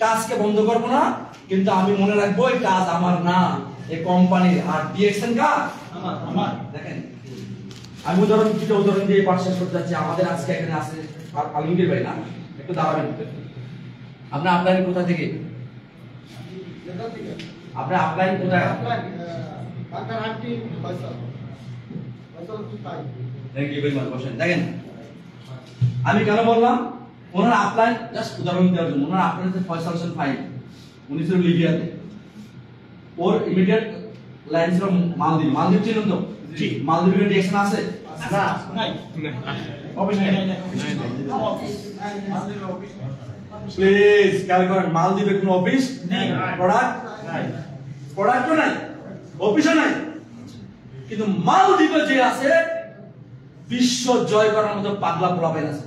A: কাজকে বন্ধ করবো না, কিন্তু আমি মনে রাখবো এই কাজ আমার না, এই কোম্পানির। আর ডিএক্সএন কাজ আমার। দেখেন আমি উদাহরণ দিয়ে পাঠ শেষ করতে যাচ্ছি। আমাদের আজকে এখানে আছে আলমগীর ভাই, না একটু দাঁড়াবেন। আপনার আপলাইন কোথা থেকে? আপনার আপলাইন কোথায়? Thank you very much. বসেন। দেখেন আমি কেন বললাম ওনার আপলাইন, জাস্ট উদাহরণ দেওয়ার জন্য। ওনার আপলাইন হচ্ছে ফয়সাল হোসেন ফাইল, উনি ছিল লিবিয়াতে। ওর ইমিডিয়েট লাইন ছিল মালদ্বীপ চিনেন তো? জি। মালদ্বীপের ডিএক্সএন আছে?
C: না। নাই।
A: অফিস নেই। প্লিজ খেয়াল করেন, মালদ্বীপে কোনো অফিস
C: নেই।
A: প্রোডাক্টও নাই, অফিসও নাই। কিন্তু মালদ্বীপে যে আছে, বিশ্ব জয় করার মতো পাগলা পোলাপাইন আছে।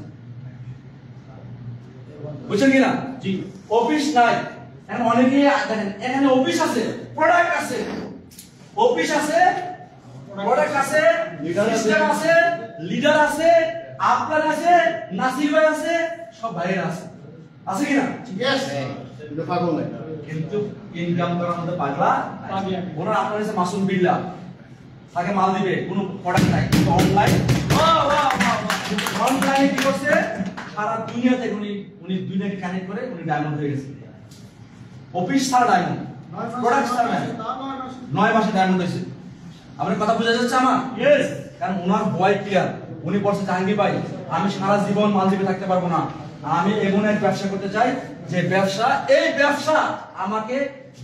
A: বুঝছেন কিনা? জি। অফিস নাই, এখন অনেকেই দেখেন এখানে অফিস আছে, প্রোডাক্ট আছে, অফিস আছে, প্রোডাক্ট আছে, সিস্টেম আছে, লিডার আছে, আপনার আছে, নাসির ভাই আছে, সব ভাইয়ের আছে কিনা?
B: Yes.
A: কিন্তু ইনকাম করার মধ্যে পাগলা। ওনার আপনার কাছে মাসুম বিল্লাহ তাকে মাল দিবে, কোনো প্রোডাক্ট নাই, কিন্তু অনলাইনে কি করছে, সারা দুনিয়াতে উনি দুনিয়াকে কানেক্ট করে উনি ডায়মন্ড হয়ে গেছে। অফিস ছাড়া ডায়মন্ড, প্রোডাক্ট ছাড়া ডায়মন্ড, 9 মাসে ডায়মন্ড হয়েছে। আপনার কথা বোঝা যাচ্ছে আমার?
C: Yes.
A: কারণ ওনার ভয় ক্লিয়ার। উনি বলছে জাহাঙ্গীর ভাই আমি সারা জীবন মালদ্বীপে থাকতে পারবো না, আমি এমন এক ব্যবসা করতে চাই যে এই ব্যবসা আমাকে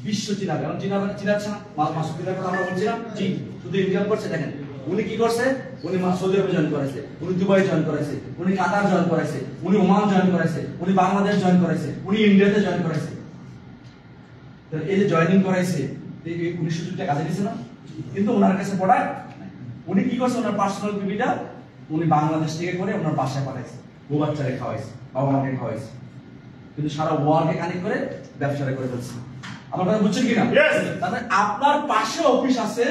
A: বিশ্ব চিনাবে। কারণ চিনাচ্ছে না, মাসুদ বিল্লাহর কথা আমরা বলছিলাম। জি। শুধু ইনকাম করছে। দেখেন উনি কি করছে, উনি সৌদি আরবে জয়েন করেছে, উনি দুবাই জয়েন করেছে, উনি কাতার জয়েন করেছে, উনি ওমান জয়েন করেছে, উনি বাংলাদেশ জয়েন করেছে, উনি ইন্ডিয়াতে জয়েন করেছে। এই যে জয়েনিং করাইছে, উনি সুযোগটা কাজে দিয়েছে না? কিন্তু ওনার কাছে প্রোডাক্ট, উনি কি করছে, ওনার পার্সোনাল বিবিটা উনি বাংলাদেশ থেকে করে ওনার বাসায় পাঠাইছে, বউ বাচ্চারে খাওয়াইছে, বাবা মাকে খাওয়াইছে। কিন্তু সারা ওয়ার্ল্ডকে কানেক্ট করে ব্যবসাটা করে ফেলছে। আমার কথা বুঝছেন কিনা? তাহলে আপনার পাশে অফিস আছে,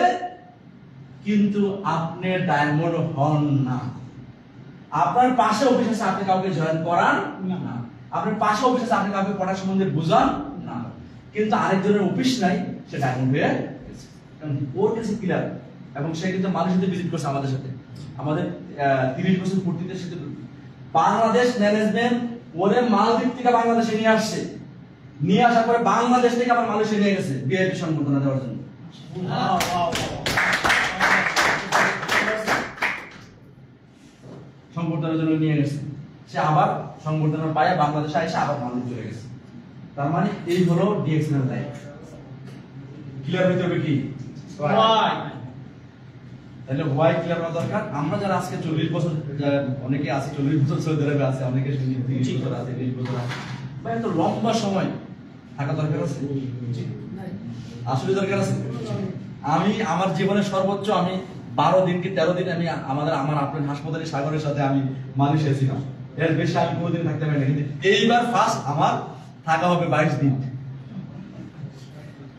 A: কিন্তু আপনি ডায়মন্ড হন না। আপনার পাশে অফিস আছে, আপনি কাউকে জয়েন করান না। আপনার পাশে অফিস আছে, আপনি কাউকে পড়ার সম্বন্ধে বুঝান না। কিন্তু আরেকজনের অফিস নাই, সে ডায়মন্ড হয়ে গেছে, কারণ ওর কাছে ক্লিয়ার। এবং সে কিন্তু মানুষদের ভিজিট করছে আমাদের সাথে, আমাদের 30 বছর পূর্তিতে সাথে বাংলাদেশ ম্যানেজমেন্ট ওরে মালদ্বীপ থেকে বাংলাদেশে নিয়ে আসছে, নিয়ে আসার পরে বাংলাদেশ থেকে আবার মালয়েশিয়া নিয়ে গেছে ভিআইপি সম্বর্ধনা দেওয়ার জন্য। সম্বর্ধনার জন্য নিয়ে গেছে। সে আবার সংবর্ধনা পায় বাংলাদেশে এসে আবার মালদ্বীপ চলে গেছে। তার মানে এই হলো ডিএক্সএন এর লাইফ। ক্লিয়ার হইতে হবে কি?
C: Why?
A: তাহলে হোয়াই ক্লিয়ার হওয়া দরকার। আমরা যারা আজকে 40 বছর, অনেকে আছে 40 বছর সৌদি আরবে আছে, অনেকে 30 বছর আছে, 20 বছর আছে, ভাই এত লম্বা সময় থাকা দরকার আছে? আসলে দরকার আছে? আমি আমার জীবনে সর্বোচ্চ আমি 12 দিন কি 13 দিন আমি আমার আপনার হাসপাতালে সাগরের সাথে আমি মালয়েশিয়া ছিলাম। এর বেশি আমি কোনোদিন থাকতে পারি না, কিন্তু এইবার ফার্স্ট আমার থাকা হবে 22 দিন,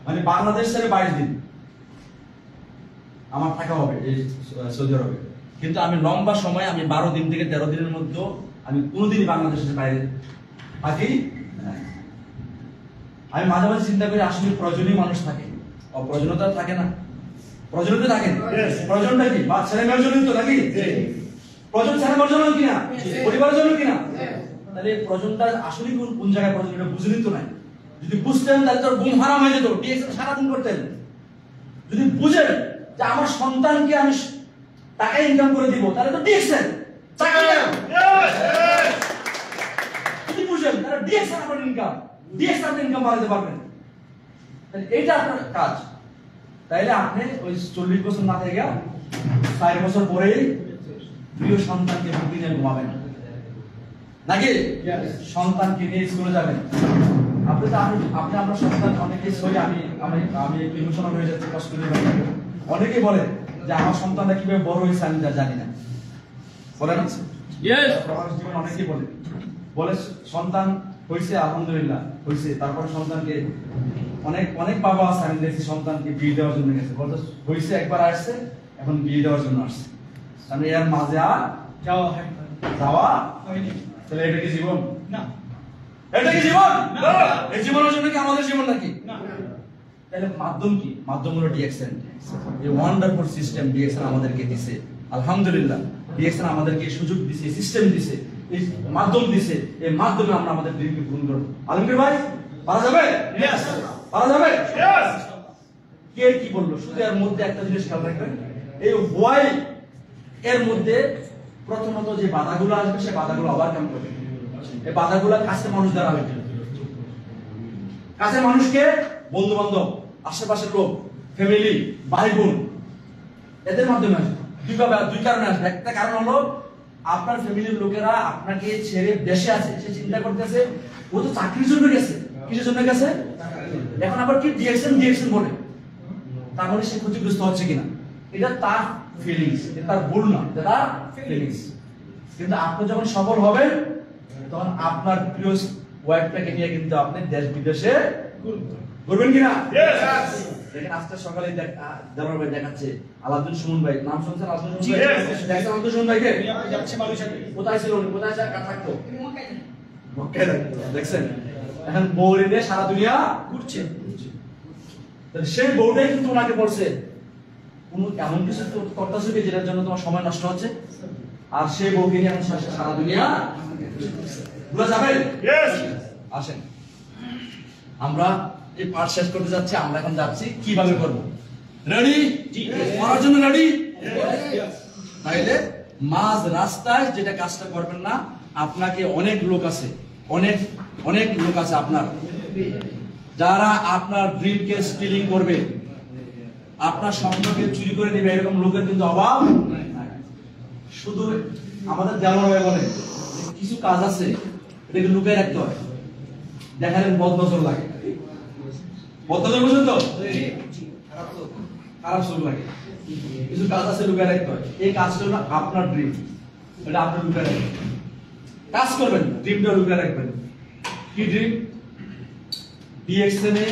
A: মানে বাংলাদেশ ছেড়ে 22 দিন আমার থাকা হবে এই সৌদি আরবে। কিন্তু আমি লম্বা সময় আমি 12 দিন থেকে 13 দিনের মধ্যে আমি কোনোদিনই বাংলাদেশের বাইরে থাকি না। আমি মাঝে মাঝে চিন্তা করি আসলে প্রয়োজনীয় মানুষ থাকে, অপ্রয়োজনীয়তা থাকে না? প্রয়োজনীয়তা থাকে। প্রয়োজনটা কি? বা ছেলে মেয়ের জন্য তো নাকি? প্রয়োজন ছেলে মেয়ের জন্য কিনা? পরিবারের জন্য কিনা? তাহলে প্রয়োজনটা আসলে কোন জায়গায় প্রয়োজন এটা বুঝলেন তো নাই। যদি বুঝতেন তাহলে তো ঘুম হারাম হয়ে যেত, ডিএক্সএন সারাদিন করতেন। যদি বুঝেন যে আমার সন্তানকে আমি টাকা ইনকাম করে দিব, তাহলে তো ডিএক্সএন চাকরি দেন। যদি বুঝেন তাহলে ডিএক্সএন আপনার ইনকাম, ডিএক্সএন আপনি ইনকাম বাড়াতে পারবেন। তাহলে এটা আপনার কাজ। তাইলে আপনি ওই 40 বছর না থেকে 4 বছর পরেই প্রিয় সন্তানকে বুকে নিয়ে ঘুমাবেন নাকি? সন্তানকে নিয়ে স্কুলে যাবেন। আপনি আমরা সন্তান অনেকেই সই আমি ইমোশনাল হয়ে যাচ্ছি, কষ্ট করে। অনেকে বলে যে আমার সন্তানটা কিভাবে বড় হয়েছে আমি তা জানি না, বলে না? আমার জীবন অনেকেই বলে সন্তান হয়েছে, আলহামদুলিল্লাহ হয়েছে, তারপরে সন্তানকে অনেক বাবা আছে আমি দেখছি সন্তানকে বিয়ে দেওয়ার জন্য গেছে, বলতে হয়েছে একবার আসছে এখন বিয়ে দেওয়ার জন্য আসছে। আমি এর মাঝে আর যাওয়া
C: হয়নি।
A: তাহলে এটা কি জীবন?
C: না।
A: এটা কি জীবন?
C: না।
A: এই জীবনের জন্য কি আমাদের জীবন নাকি?
C: না।
A: তাহলে মাধ্যম কি? মাধ্যম হলো ডিএক্সএন। এই ওয়ান্ডারফুল সিস্টেম ডিএক্সএন আমাদেরকে দিয়েছে, আলহামদুলিল্লাহ। ডিএক্সএন আমাদেরকে সুযোগ দিয়েছে, সিস্টেম দিয়েছে, এই মাধ্যম দিয়েছে। এই মাধ্যমে আমরা আমাদের ড্রিমকে পূরণ করব। আলমগীর ভাই পারা যাবে?
C: Yes.
A: পারা যাবে?
C: Yes.
A: কে কি বললো? শুধু এর মধ্যে একটা জিনিস খেয়াল রাখবেন, এই হোয়াই এর মধ্যে প্রথমত যে বাধাগুলো আসবে সে বাধাগুলো ওভারকাম করবে। এই বাধাগুলো কাছে মানুষ দ্বারা হবে। কাছে মানুষকে বন্ধু বান্ধব, আশেপাশের লোক, ফ্যামিলি, ভাই বোন, এদের মাধ্যমে আসবে। দুই কারণে আসবে। একটা কারণ হলো আপনার ফ্যামিলির লোকেরা আপনাকে ছেড়ে দেশে আছে, সে চিন্তা করতেছে ও তো চাকরির জন্য গেছে। কিসের জন্য গেছে? এখন আবার কি ডিএক্সএন বলে, তাহলে সে ক্ষতিগ্রস্ত হচ্ছে কিনা, এটা তার ফিলিংস, এটা তার ভুল না, এটা তার ফিলিংস। কিন্তু আপনি যখন সফল হবেন তখন আপনার প্রিয় ওয়াইফটাকে নিয়ে কিন্তু আপনি দেশ বিদেশে ঘুরবেন কিনা? দেখেন আজকে সকালে জামাল ভাই দেখাচ্ছে আলাউদ্দিন সুমন ভাই, নাম শুনছেন? আলাউদ্দিন সুমন ভাই দেখছেন? আলাউদ্দিন সুমন ভাইকে
C: যাচ্ছে মালয়েশিয়াতে।
A: কোথায় ছিল উনি? কোথায় থাকতো? মক্কায় থাকতো। দেখছেন এখন বউরে নিয়ে সারা দুনিয়া ঘুরছে। তাহলে সেই বউটাই কিন্তু ওনাকে বলছে কোন এমন কিছু করতেছো কি যেটার জন্য তোমার সময় নষ্ট হচ্ছে, আর সেই বউকে নিয়ে এখন সারা দুনিয়া ভুলে যাবে। আসেন আমরা এই পাঠ শেষ করতে যাচ্ছি। আমরা এখন যাচ্ছি কিভাবে করব। রেডি? করার জন্য রেডি? তাইলে মাঝ রাস্তায় যেটা কাজটা করবেন না, আপনাকে অনেক লোক আছে, অনেক লোক আছে আপনার যারা আপনার ড্রিমকে স্টিলিং করবে, আপনার স্বপ্নকে চুরি করে নেবে। এরকম লোকের কিন্তু অভাব নাই। শুধু আমাদের জামাল ভাই বলে কিছু কাজ আছে এটাকে লুকিয়ে রাখতে হয়, দেখালেন বদনজর লাগে। বদনজর বুঝুন তো? খারাপ চোখ লাগে। কিছু কাজ আছে লুকিয়ে রাখতে হয়। এই কাজটা হলো আপনার ড্রিম, এটা আপনি লুকিয়ে রাখবেন। কাজ করবেন, ড্রিমটা লুকিয়ে রাখবেন। কি ড্রিম? ডিএক্সএন এ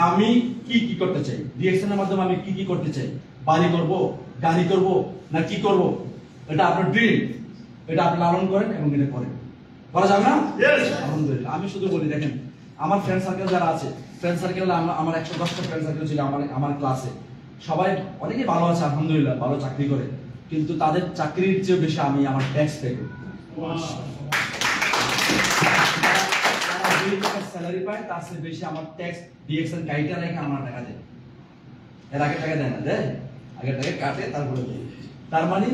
A: আমি কি করতে চাই, ডিএক্সএন এর মাধ্যমে আমি কি করতে চাই, বাড়ি করব, গাড়ি করব, না কি করব, এটা আপনার ড্রিম। এটা আপনি লালন করেন এবং এটা করেন। করা যাবে না? আলহামদুলিল্লাহ। আমি শুধু বলি, দেখেন আমার ফ্রেন্ড সার্কেল যারা আছে, ফ্রেন্ড সার্কেল আমার 110টা ফ্রেন্ড সার্কেল ছিল আমার ক্লাসে। সবাই অনেকে ভালো আছে আলহামদুলিল্লাহ, ভালো চাকরি করে, কিন্তু তাদের চাকরির চেয়ে বেশি আমি আমার ট্যাক্স পে করি। স্যালারি পায় তার চেয়ে বেশি আমার ট্যাক্স ডিএক্সএন কাইটা রেখে আমার টাকা দেয়। এর আগে টাকা দেয় না, দেয় আগে টাকা কাটে তারপরে দেয়। তার মানে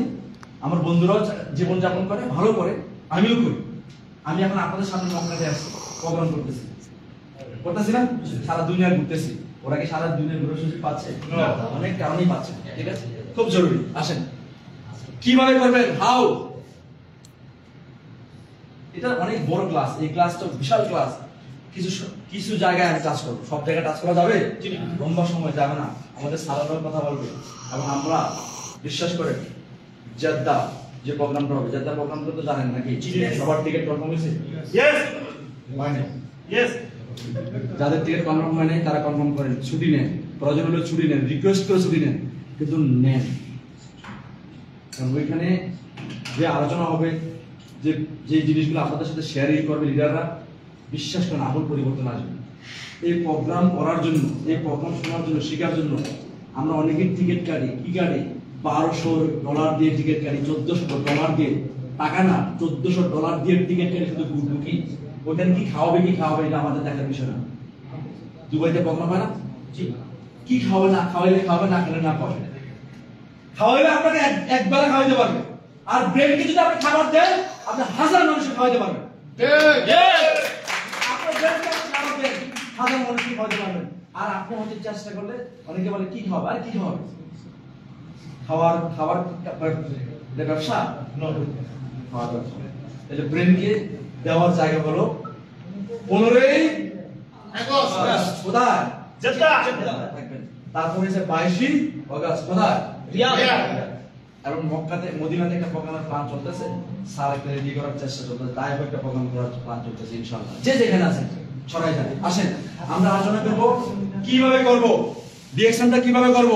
A: আমার বন্ধুরাও জীবন যাপন করে, ভালো করে, আমিও করি। আমি এখন আপনাদের সামনে মক্কাতে আসছি, প্রোগ্রাম করতেছি না, সারা দুনিয়া ঘুরতেছি। ওরা কি সারা দুনিয়া ঘুরে সুযোগ পাচ্ছে? অনেক কারণেই পাচ্ছে। ঠিক আছে, খুব জরুরি। আসেন কিভাবে করবেন, হাউ। এটা অনেক বড় ক্লাস, এই ক্লাসটা বিশাল ক্লাস। কিছু জায়গায় আমি টাচ করবো, সব জায়গায় টাচ করা যাবে? লম্বা সময় যাবে না। আমাদের সালানোর কথা বলবে এবং আমরা বিশ্বাস করে জেদ্দা যে প্রোগ্রামটা হবে, জেদ্দা প্রোগ্রামটা তো জানেন নাকি? সবার টিকিট কনফার্ম হয়েছে? যাদের টিকিট কনফার্ম হয় নাই তারা কনফার্ম করেন, ছুটি নেন, প্রয়োজন হলে ছুটি নেন, রিকোয়েস্ট করে ছুটি নেন, কিন্তু নেন। কারণ ওইখানে যে আলোচনা হবে, যে জিনিসগুলো আপনাদের সাথে শেয়ারিং করবে লিডাররা, বিশ্বাস করেন আমূল পরিবর্তন আসবে। এই প্রোগ্রাম করার জন্য, এই প্রোগ্রাম শোনার জন্য, শেখার জন্য আমরা অনেকের টিকিট কাটি। কি কাটি? $1200 দিয়ে টিকিট কাটি, $1400 দিয়ে, টাকা না, $1400 দিয়ে টিকিট কাটি শুধু ঢুকি। ওখানে কি খাওয়াবে এটা আমাদের দেখার বিষয় না। দুবাইতে প্রোগ্রাম হয় না, কি খাওয়াবে না খাওয়াইলে খাওয়াবে, না খেলে না খাওয়াবে। খাওয়াইলে আপনাকে একবেলা খাওয়াইতে পারবে, আর ব্রেনকে যদি আপনি খাবার দেন আপনি 1000 মানুষকে খাওয়াইতে পারবেন। আপনার ব্রেনকে আপনি খাবার দেন 1000 মানুষকে খাওয়াইতে পারবেন। আর আপনি হয়তো চেষ্টা করলে, অনেকে বলে কি খাওয়াবে, আর কি খাওয়াবে? খাবার ব্যবসা, খাওয়ার ব্যবসা। তাহলে ব্রেনকে দেওয়ার জায়গা হলো 15ই আগস্ট, কোথায়? জেদ্দা। তারপরে 22ই আগস্ট, কোথায়? রিয়াদ। এবং মক্কাতে, মদিনাতে একটা প্রোগ্রামের প্ল্যান চলতেছে, স্যার একটা রেডি করার চেষ্টা চলতেছে, তাই একটা প্রোগ্রাম করার প্ল্যান চলতেছে ইনশাআল্লাহ। যে যেখানে আছেন সবাই জানে। আসেন আমরা আলোচনা করব কিভাবে করব, ডিএকশনটা কিভাবে করব।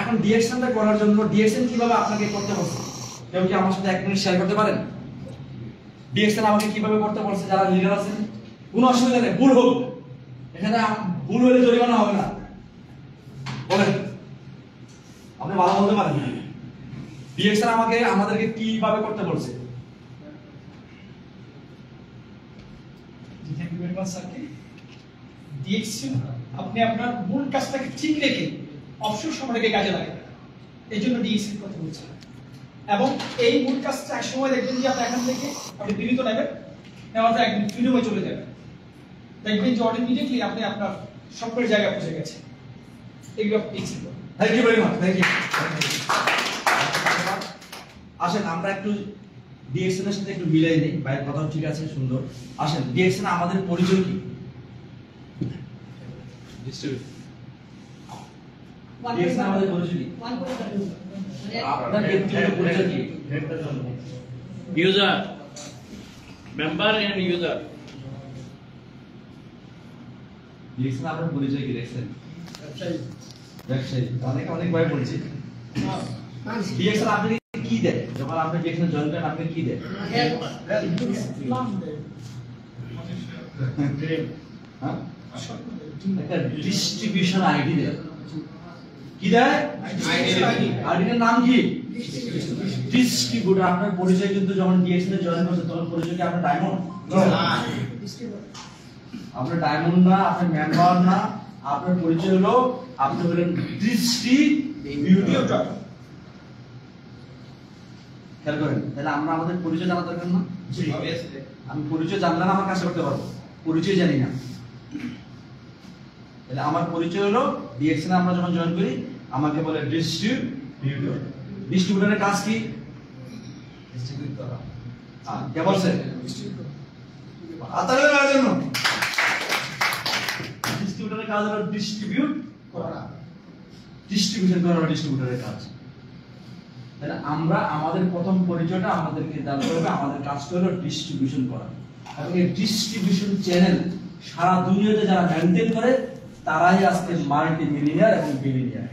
A: এখন ডিএকশনটা করার জন্য ডিএকশন কিভাবে আপনাকে করতে বলছে, কেউ কি আমার সাথে 1 মিনিট শেয়ার করতে পারেন? ডিএকশন আমাকে কিভাবে করতে বলছে যারা লিডার আছেন? কোনো অসুবিধা নেই, ভুল হোক, এখানে ভুল হলে জরিমানা হবে না। বলেন, আপনি ভালো বলতে পারেন। ডিএকশন আমাদেরকে কিভাবে করতে বলছে?
C: থ্যাংক ইউ ভেরি মাচ স্যারকে। ডিএকশন আপনি আপনার মূল কাজটাকে ঠিক রেখে অবসর সময়টাকে কাজে লাগাবেন, এই জন্য ডিএকশন কথা বলছি। এবং এই মূল কাজটা এক সময় দেখবেন যে আপনি এখান থেকে আপনি বিরত নেবেন, নেওয়ার পর একদিন ফ্রিডমে চলে যাবেন, দেখবেন যে অটোমেটিকলি আপনি আপনার স্বপ্নের জায়গায় পৌঁছে গেছেন। এগুলো ডিএকশন।
A: Thank you very much, thank you. আসেন আমরা একটু ডিএকশনের সাথে একটু মিলাই নেই, ভাইয়ের কথা ঠিক আছে, সুন্দর। আসেন ডিএকশন আমাদের পরিচয় কি? ডিএকশন আমাদের পরিচয় কি? আপনার ব্যক্তিগত পরিচয় কি?
D: User, member and user.
A: ডিএকশন আপনার পরিচয় কি দেখছেন? ব্যবসায়ী। অনেক ভাই বলছি ডিএকশন আপনি কি দেন? যখন আপনি ডিএকশন জয়েন করেন আপনি কি দেন? হ্যাঁ, একটা ডিস্ট্রিবিউশন আইডি দেয়। কি দেয়? আইডির নাম কি? ডিস্ট্রিবিউটর। আপনার পরিচয় কিন্তু যখন ডিএকশন এ জয়েন করছেন তখন পরিচয় কি আপনার ডায়মন্ড? আপনার ডায়মন্ড না, আপনার মেম্বার না, আপনার পরিচয় হলো আপনি হলেন ডিস্ট্রিবিউটর। খেয়াল করেন, তাহলে আমরা আমাদের পরিচয় জানা দরকার না? আমি পরিচয় জানলে না আমার কাজ করতে পারবো, পরিচয় জানি না। তাহলে আমার পরিচয় হলো ডিএকশন আমরা যখন জয়েন করি আমাকে বলে ডিস্ট্রিবিউটর। ডিস্ট্রিবিউটরের কাজ কি? ডিস্ট্রিবিউট করা। কে বলছে? আতারে না জন্য ডিস্ট্রিবিউটরের কাজ হলো ডিস্ট্রিবিউট করা, ডিস্ট্রিবিউশন করা ডিস্ট্রিবিউটরের কাজ। তাহলে আমরা আমাদের প্রথম পরিচয়টা আমাদেরকে জানতে হবে, আমাদের কাজটা হলো ডিস্ট্রিবিউশন করা। এবং এই ডিস্ট্রিবিউশন চ্যানেল সারা দুনিয়াতে যারা মেইনটেইন করে তারাই আজকে মাল্টি মিলিয়নিয়ার এবং বিলিয়নিয়ার।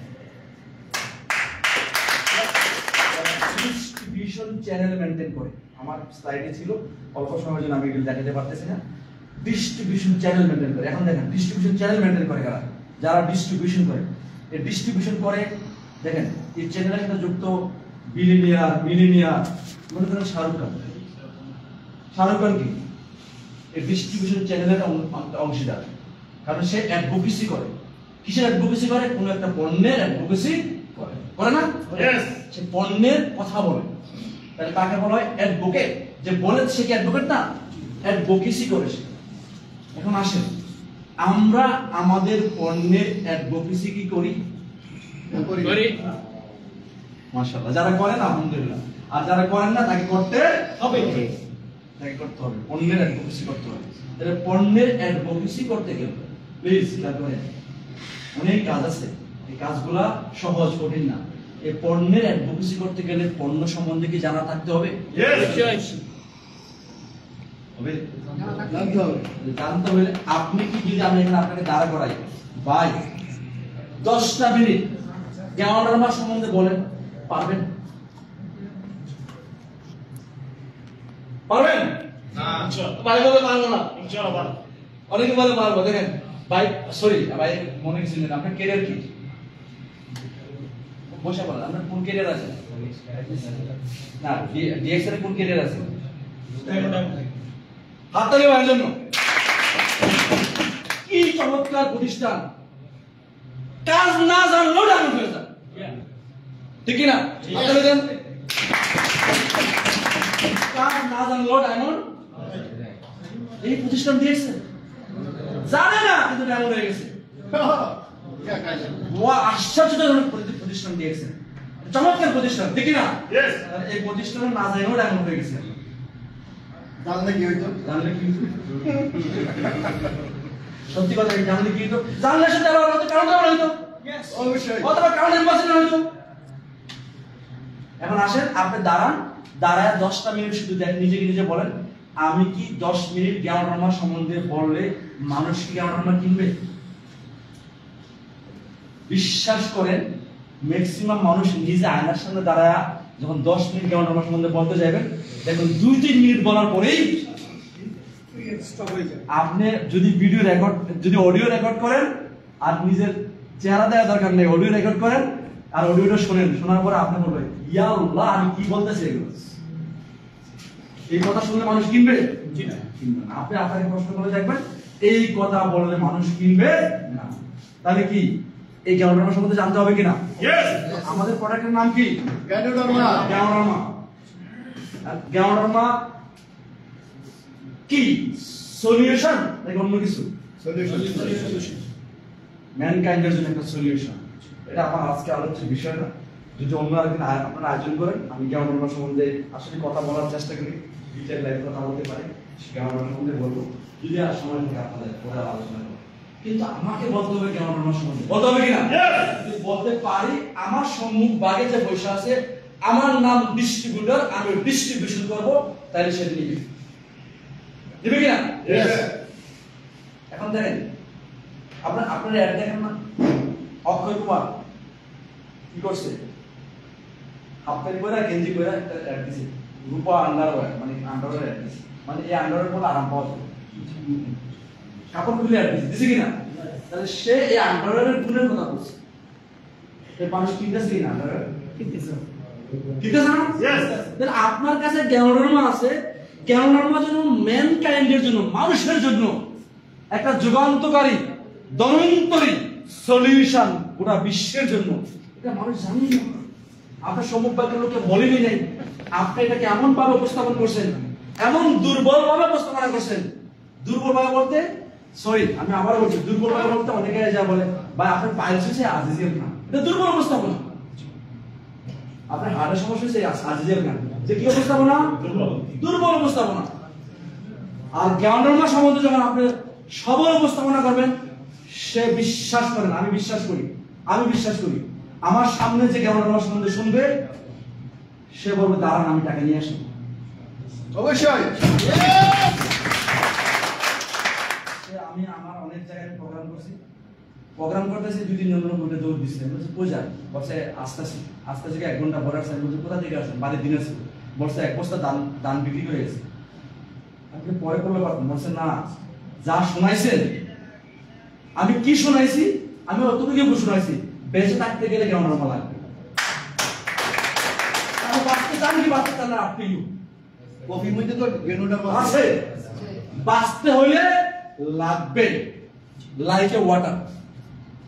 A: ডিস্ট্রিবিউশন চ্যানেল মেইনটেইন করে, আমার স্লাইডে ছিল, অল্প সময়ের জন্য আমি এগুলো দেখাতে পারতেছি না। ডিস্ট্রিবিউশন চ্যানেল মেইনটেইন করে। এখন দেখেন ডিস্ট্রিবিউশন চ্যানেল মেইনটেইন করে কারা? যারা ডিস্ট্রিবিউশন করে। এই ডিস্ট্রিবিউশন করে দেখেন এই চ্যানেলের সাথে যুক্ত বিলিয়নিয়ার, মিলিয়নিয়ার। মনে করেন শাহরুখ খান। শাহরুখ খান কি? এই ডিস্ট্রিবিউশন চ্যানেলের অংশীদার, কারণ সে অ্যাডভোকেসি করে। কিসের অ্যাডভোকেসি করে? কোন একটা পণ্যের অ্যাডভোকেসি করে না? সে পণ্যের কথা বলে, তাহলে তাকে বলা হয় অ্যাডভোকেট। যে বলে সে কি অ্যাডভোকেট না, অ্যাডভোকেসি করেছে। এখন আসেন আমরা আমাদের পণ্যের অ্যাডভোকেসি কি করি?
D: করি।
A: মাশাআল্লাহ, যারা করেন আলহামদুলিল্লাহ, আর যারা করেন না তাকে করতে
C: হবে।
A: তাকে করতে হবে, পণ্যের অ্যাডভোকেসি করতে হবে। তাহলে পণ্যের অ্যাডভোকেসি করতে গেলে প্লিজ খেয়াল করেন, অনেক কাজ আছে, এই কাজগুলা সহজ, কঠিন না। এই পণ্যের অ্যাডভোকেসি করতে গেলে পণ্য সম্বন্ধে কি জানা থাকতে হবে? হবে?
B: জানতে হবে।
A: জানতে হলে আপনি কি, যদি আমি এখানে আপনাকে দাঁড়া করাই ভাই 10টা মিনিট গ্যাওয়ারমা সম্বন্ধে বলেন, পারবেন? পারবেন? পারবো না, পারবো না, অনেকে বলে পারবো। দেখেন ভাই, সরি ভাই, মনে কিছু নেই, আপনার ক্যারিয়ার কি? বসে বলেন আপনার কোন ক্যারিয়ার আছে? না, ডিএক্স এর কোন ক্যারিয়ার আছে? হাত তালি ভাইয়ের জন্য। কি চমৎকার প্রতিষ্ঠান, কাজ না জানলেও ডায়মন্ড হয়ে যায়, ঠিক না? হাত তালি দেন। কাজ না জানলেও ডায়মন্ড, এই প্রতিষ্ঠান দিয়েছে, জানে না কিন্তু ডায়মন্ড হয়ে গেছে। আশ্চর্যজনক প্রতিষ্ঠান দিয়েছে, চমৎকার প্রতিষ্ঠান, ঠিক না? এই প্রতিষ্ঠানে না জানলেও ডায়মন্ড হয়ে গেছে।
B: জানলে কি হইতো?
A: জানলে কি হতো? সত্যি কথা, জানলে কি হতো? জানলে সাথে আবার হয়তো কাউন্টার হইতো,
B: অবশ্যই।
A: অথবা কাউন্টার নির্বাচন হইতো। এখন আসেন, আপনি দাঁড়ায় 10টা মিনিট শুধু নিজেকে নিজে বলেন, আমি কি 10 মিনিট গ্যাওয়ারমা সম্বন্ধে বললে মানুষ কি গ্যাওয়ারমা কিনবে? বিশ্বাস করেন, ম্যাক্সিমাম মানুষ নিজে আয়নার সামনে দাঁড়ায় যখন 10 মিনিট গ্যাওয়ারমা সম্বন্ধে বলতে যাবেন, দেখুন 2-3 মিনিট বলার পরেই আপনি যদি ভিডিও রেকর্ড, যদি অডিও রেকর্ড করেন, আর নিজের চেহারা দেওয়া দরকার নেই, অডিও রেকর্ড করেন আর অডিওটা শোনেন, শোনার পরে আপনি বলবেন ইয়া আল্লাহ আমি কি বলতেছি এগুলো। এই কথা শুনলে মানুষ কিনবে? কিনবে না। আপনি আপনাকে প্রশ্ন করে দেখবেন, এই কথা বললে মানুষ কিনবে না। তাহলে কি এই গ্যাওয়ারমা সম্বন্ধে জানতে হবে কিনা? আমাদের প্রোডাক্টের নাম কি?
B: গ্যাওয়ারমা।
A: গ্যাওয়ারমা। গ্যাওয়ারমা কি সলিউশন নাকি অন্য কিছু?
B: সলিউশন।
A: ম্যানকাইন্ডের জন্য একটা সলিউশন। এটা আমার আজকে আলোচ্য বিষয় না, যদি অন্য আরেকদিন আপনারা আয়োজন করেন আমি গ্যাওয়ারমা সম্বন্ধে আসলে কথা বলার চেষ্টা করি, ডিটেইল লাইভ কথা বলতে পারি, গ্যাওয়ারমা সম্বন্ধে বলবো, যদি আর সময় থাকে আপনাদের পরে আলোচনা করব। কিন্তু আমাকে বলতে হবে গ্যাওয়ারমা সম্বন্ধে, বলতে হবে কিনা? যদি বলতে পারি, আমার সম্মুখ বাগে যে বসে আছে, আমার নাম ডিস্ট্রিবিউটর, আমি ডিস্ট্রিবিউশন করব, তাহলে সে নিবে, দিবে কিনা? এখন দেখেন, আপনারা অ্যাড দেখেন না, অক্ষয় কুমার কি করছে, হাফ প্যান্ট পরে গেঞ্জি পরে একটা অ্যাড দিছে, রূপা আন্ডারওয়্যার, মানে আন্ডারওয়্যার অ্যাড দিছে, মানে এই আন্ডারওয়্যার পরে আরাম পাওয়া যায়, কাপড় খুলে অ্যাড দিছে, দিছে কিনা? তাহলে সে এই আন্ডারওয়্যারের গুণের কথা বলছে, এই মানুষ কিনতেছে কিনা আন্ডারওয়্যার? কিনতেছে না? তাহলে আপনার কাছে গ্যাওয়ারমা আছে, গ্যাওয়ারমা যেন ম্যানকাইন্ডের জন্য, মানুষের জন্য একটা যুগান্তকারী, দমনকারী সলিউশন গোটা বিশ্বের জন্য, এটা মানুষ জানে না। আপনার সম্মুখভাগের লোকে বলেনি নাই, আপনি এটাকে এমন ভাবে উপস্থাপন করছেন, এমন দুর্বল ভাবে উপস্থাপনা করছেন। দুর্বল ভাবে বলতে, সরি আমি আবার বলছি, দুর্বল ভাবে বলতে অনেকে যা বলে ভাই আপনার পাইলস হচ্ছে আজিজিয়াল না, এটা দুর্বল উপস্থাপনা। আপনার হার্টের সমস্যা হচ্ছে আজিজিয়াল না, যে কি উপস্থাপনা? দুর্বল উপস্থাপনা। আর গ্যাওয়ারমা সম্বন্ধে যখন আপনি সবল উপস্থাপনা করবেন, সে বিশ্বাস করেন, আমি বিশ্বাস করি আমার সামনে যে গ্যাওয়ারমা সম্বন্ধে শুনবে, সে বলবে দাঁড়ান আমি টাকা নিয়ে আসি।
B: অবশ্যই।
A: আমি আমার অনেক জায়গায় প্রোগ্রাম করতেছি, 2-3 জন লোকে দৌড় দিচ্ছে, বলছে কোথায়? বলছে আস্তে 1 ঘন্টা পরে আসছেন। বলছে কোথা থেকে আসছেন? বাড়ির দিন আছে। বলছে 1 বস্তা দান বিক্রি করে গেছে। আপনি পরে করলে পারতেন। বলছে না, যা শোনাইছেন, আমি কি শোনাইছি, আমি অতটুকু শোনাইছি, বেঁচে থাকতে গেলে গ্যাওয়ারমা লাগবে। আমি বাঁচতে চান কি বাঁচতে চান না, আপনি
B: কফির মধ্যে তো গ্যাওয়ারমা
A: আছে, বাঁচতে হইলে লাগবে লাইক এ ওয়াটার,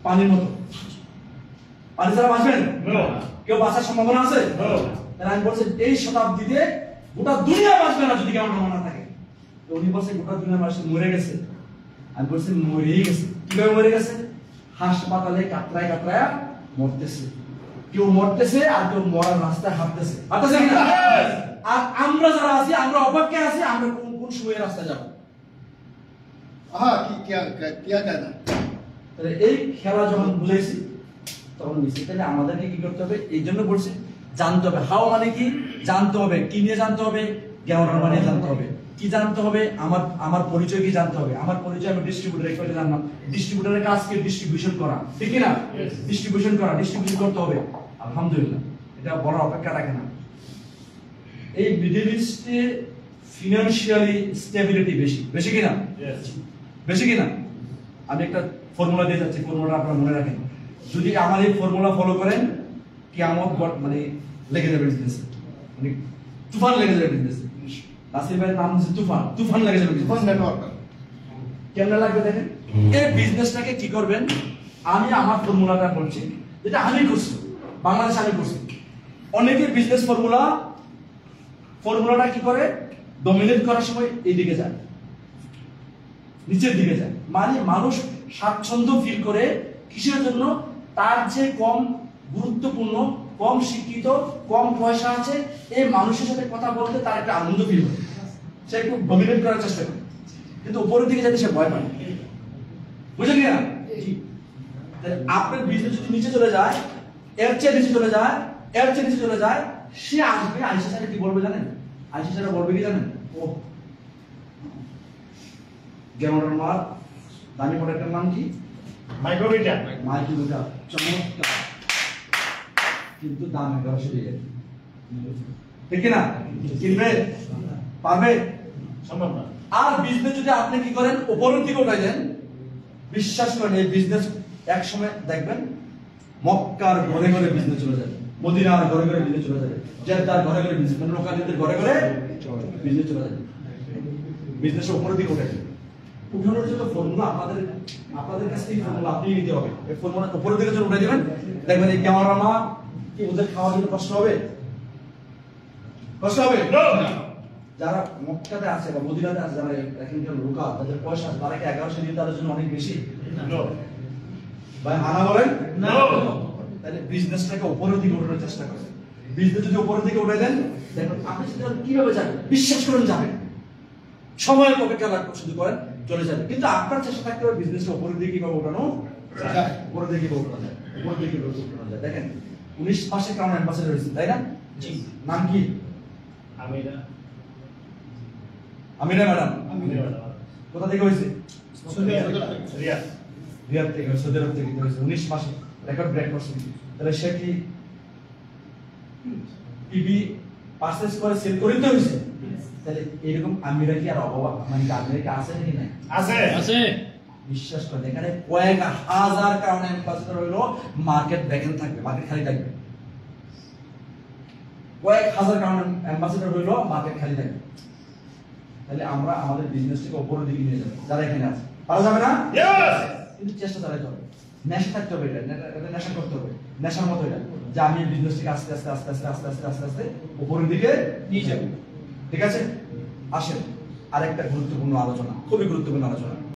A: পানির মতো। পানি ছাড়া বাঁচবেন? কেউ বাঁচার সম্ভাবনা আছে? আমি বলছি এই শতাব্দীতে গোটা দুনিয়া বাঁচবে না যদি কেমন না থাকে। তো উনি বলছে গোটা দুনিয়া মানুষ মরে গেছে। আমি বলছি মরেই গেছে। কিভাবে মরে গেছে? হাসপাতালে কাতরায় কাতরায় মরতেছে। কেউ মরতেছে আর কেউ মরার রাস্তায় হাঁটতেছে কিনা? আর আমরা যারা আছি আমরা অপেক্ষায় আছি আমরা কোন কোন সময় রাস্তায় যাবো।
B: हाँ क्या क्या कहना
A: তাহলে এই খেলা যখন বুঝাইছি তখন বুঝছি তাহলে আমাদেরকে কি করতে হবে? এই জন্য বলছি জানতে হবে। হাও মানে কি? জানতে হবে। কি নিয়ে জানতে হবে? জ্ঞান মানে জানতে হবে। কি জানতে হবে? আমার পরিচয় কি জানতে হবে। আমার পরিচয় আমি ডিস্ট্রিবিউটর করে জানলাম। ডিস্ট্রিবিউটরের কাজ কি? ডিস্ট্রিবিউশন করা, ঠিক কি না? ডিস্ট্রিবিউশন করা, ডিস্ট্রিবিউশন করতে হবে। আলহামদুলিল্লাহ, এটা বলার অপেক্ষা রাখে না। এই মিডল ইস্টে ফিনান্সিয়ালি স্টেবিলিটি বেশি, বেশি কিনা? বেশি কিনা? আমি একটা ফর্মুলা দিয়ে যাচ্ছি, ফর্মুলাটা আপনারা মনে রাখেন। যদি আমার এই ফর্মুলা ফলো করেন কিয়ামত মানে লেগে যাবে বিজনেসে, মানে তুফান লেগে যাবে বিজনেসে। নাসির ভাইয়ের নাম হচ্ছে তুফান, তুফান লেগে যাবে
B: वन
A: বিজনেসে।
B: नेटवर्क
A: কেমন লাগবে দেখেন? এই বিজনেসটাকে কি করবেন? আমি আমার ফর্মুলাটা বলছি, যেটা আমি করছি, বাংলাদেশে আমি করছি। অনেকে বিজনেস ফর্মুলাটা কি করে? ডমিনেট করার সময় এইদিকে যায়, নিচের দিকে যায়। মানে মানুষ স্বাচ্ছন্দ্য ফিল করে কিসের জন্য? তার যে কম গুরুত্বপূর্ণ, কম শিক্ষিত, কম পয়সা আছে এই মানুষের সাথে কথা বলতে তার একটা আনন্দ ফিল হয়, সে একটু ডমিনেট করার চেষ্টা করে, কিন্তু উপরের দিকে যেতে সে ভয় পায়। বুঝলেন কি না? আপনার বিজনেস যদি নিচে চলে যায়, এর চেয়ে নিচে চলে যায়, এর চেয়ে নিচে চলে যায়, সে আসবে আইসা সাথে কি বলবে জানেন? আইসা সাথে বলবে কি জানেন? ও গেমরের মাল দামি প্রোডাক্টের নাম কি?
D: মাইক্রোমিটার।
A: মাইক্রোমিটার, চমৎকার, কিন্তু দাম 1100 দিয়ে যাবে, ঠিক না? কিনবে? পারবে?
D: সম্ভব না।
A: আর বিজনেস যদি আপনি কি করেন? উপরের দিকে উঠাই দেন, বিশ্বাস করেন এই বিজনেস এক সময় দেখবেন মক্কার ঘরে ঘরে বিজনেস চলে যাবে, মদিনার ঘরে ঘরে বিজনেস চলে যাবে, জেদ্দার ঘরে ঘরে বিজনেস, মানে লোকালিদের ঘরে ঘরে বিজনেস চলে যাবে। বিজনেসের উপরের দিকে উঠে যাবে। উঠানোর জন্য ফর্মুলা আপনাদের কাছে এই ফর্মুলা আপনি নিতে হবে। এই ফর্মুলা উপরের দিকে যখন উঠে দিবেন দেখবেন এই ক্যামেরামা কি ওদের খাওয়ার জন্য কষ্ট হবে? কষ্ট হবে? যারা মক্কাতে আছে বা মদিনাতে আছে, যারা এখানকার লোকাল, তাদের পয়সা আছে, তারা কি 1100 দিয়ে তাদের জন্য অনেক বেশি? ভাই আনা বলেন
D: না।
A: তাহলে বিজনেসটাকে উপরের দিকে উঠানোর চেষ্টা করেন। বিজনেস যদি উপরের দিকে উঠে দেন দেখুন আপনি সেটা কিভাবে যাবেন? বিশ্বাস করেন যাবেন, সময়ের অপেক্ষা রাখবেন, শুধু করেন চলে যাবে। কিন্তু আপনার চেষ্টা থাকতে হবে বিজনেসটা উপরের দিকে কিভাবে উঠানো যায়, উপরের দিকে কিভাবে উঠানো যায়, উপরের দিকে কিভাবে উঠানো যায়। দেখেন 19 মাসে ক্রাউন অ্যাম্বাসেডর হয়েছে, তাই না?
C: জি।
A: নাম কি?
D: আমিরা।
A: আমিরা ম্যাডাম। কোথা থেকে হয়েছে?
D: রিয়াদ।
A: রিয়াদ থেকে, সৌদি আরব থেকে হয়েছে। 19 মাসে রেকর্ড ব্রেক করছে। তাহলে সে কি টিভি পারচেজ করে সেল করে দিতে হয়েছে? তাহলে এরকম আমিরা কি আর অভাব, মানে আমিরা কি আছে নাকি নাই?
D: আছে।
E: আছে।
A: বিশ্বাস করেন এখানে কয়েক হাজার কারণে অ্যাম্বাসেডর হইলো, মার্কেট ভ্যাকেন্ট থাকবে, মার্কেট খালি থাকবে। কয়েক হাজার কারণে অ্যাম্বাসেডর হইলো, মার্কেট খালি থাকবে। তাহলে আমরা আমাদের বিজনেসটাকে উপরের দিকে নিয়ে যাবো, যারা এখানে আছে। পারা যাবে না? কিন্তু চেষ্টা চালাতে হবে, নেশা থাকতে হবে, এটা নেশা করতে হবে, নেশার মতো এটা, যে আমি এই বিজনেসটাকে আস্তে আস্তে আস্তে আস্তে আস্তে আস্তে আস্তে আস্তে উপরের দিকে নিয়ে যাবো। ঠিক আছে, আসেন আরেকটা গুরুত্বপূর্ণ আলোচনা, খুবই গুরুত্বপূর্ণ আলোচনা।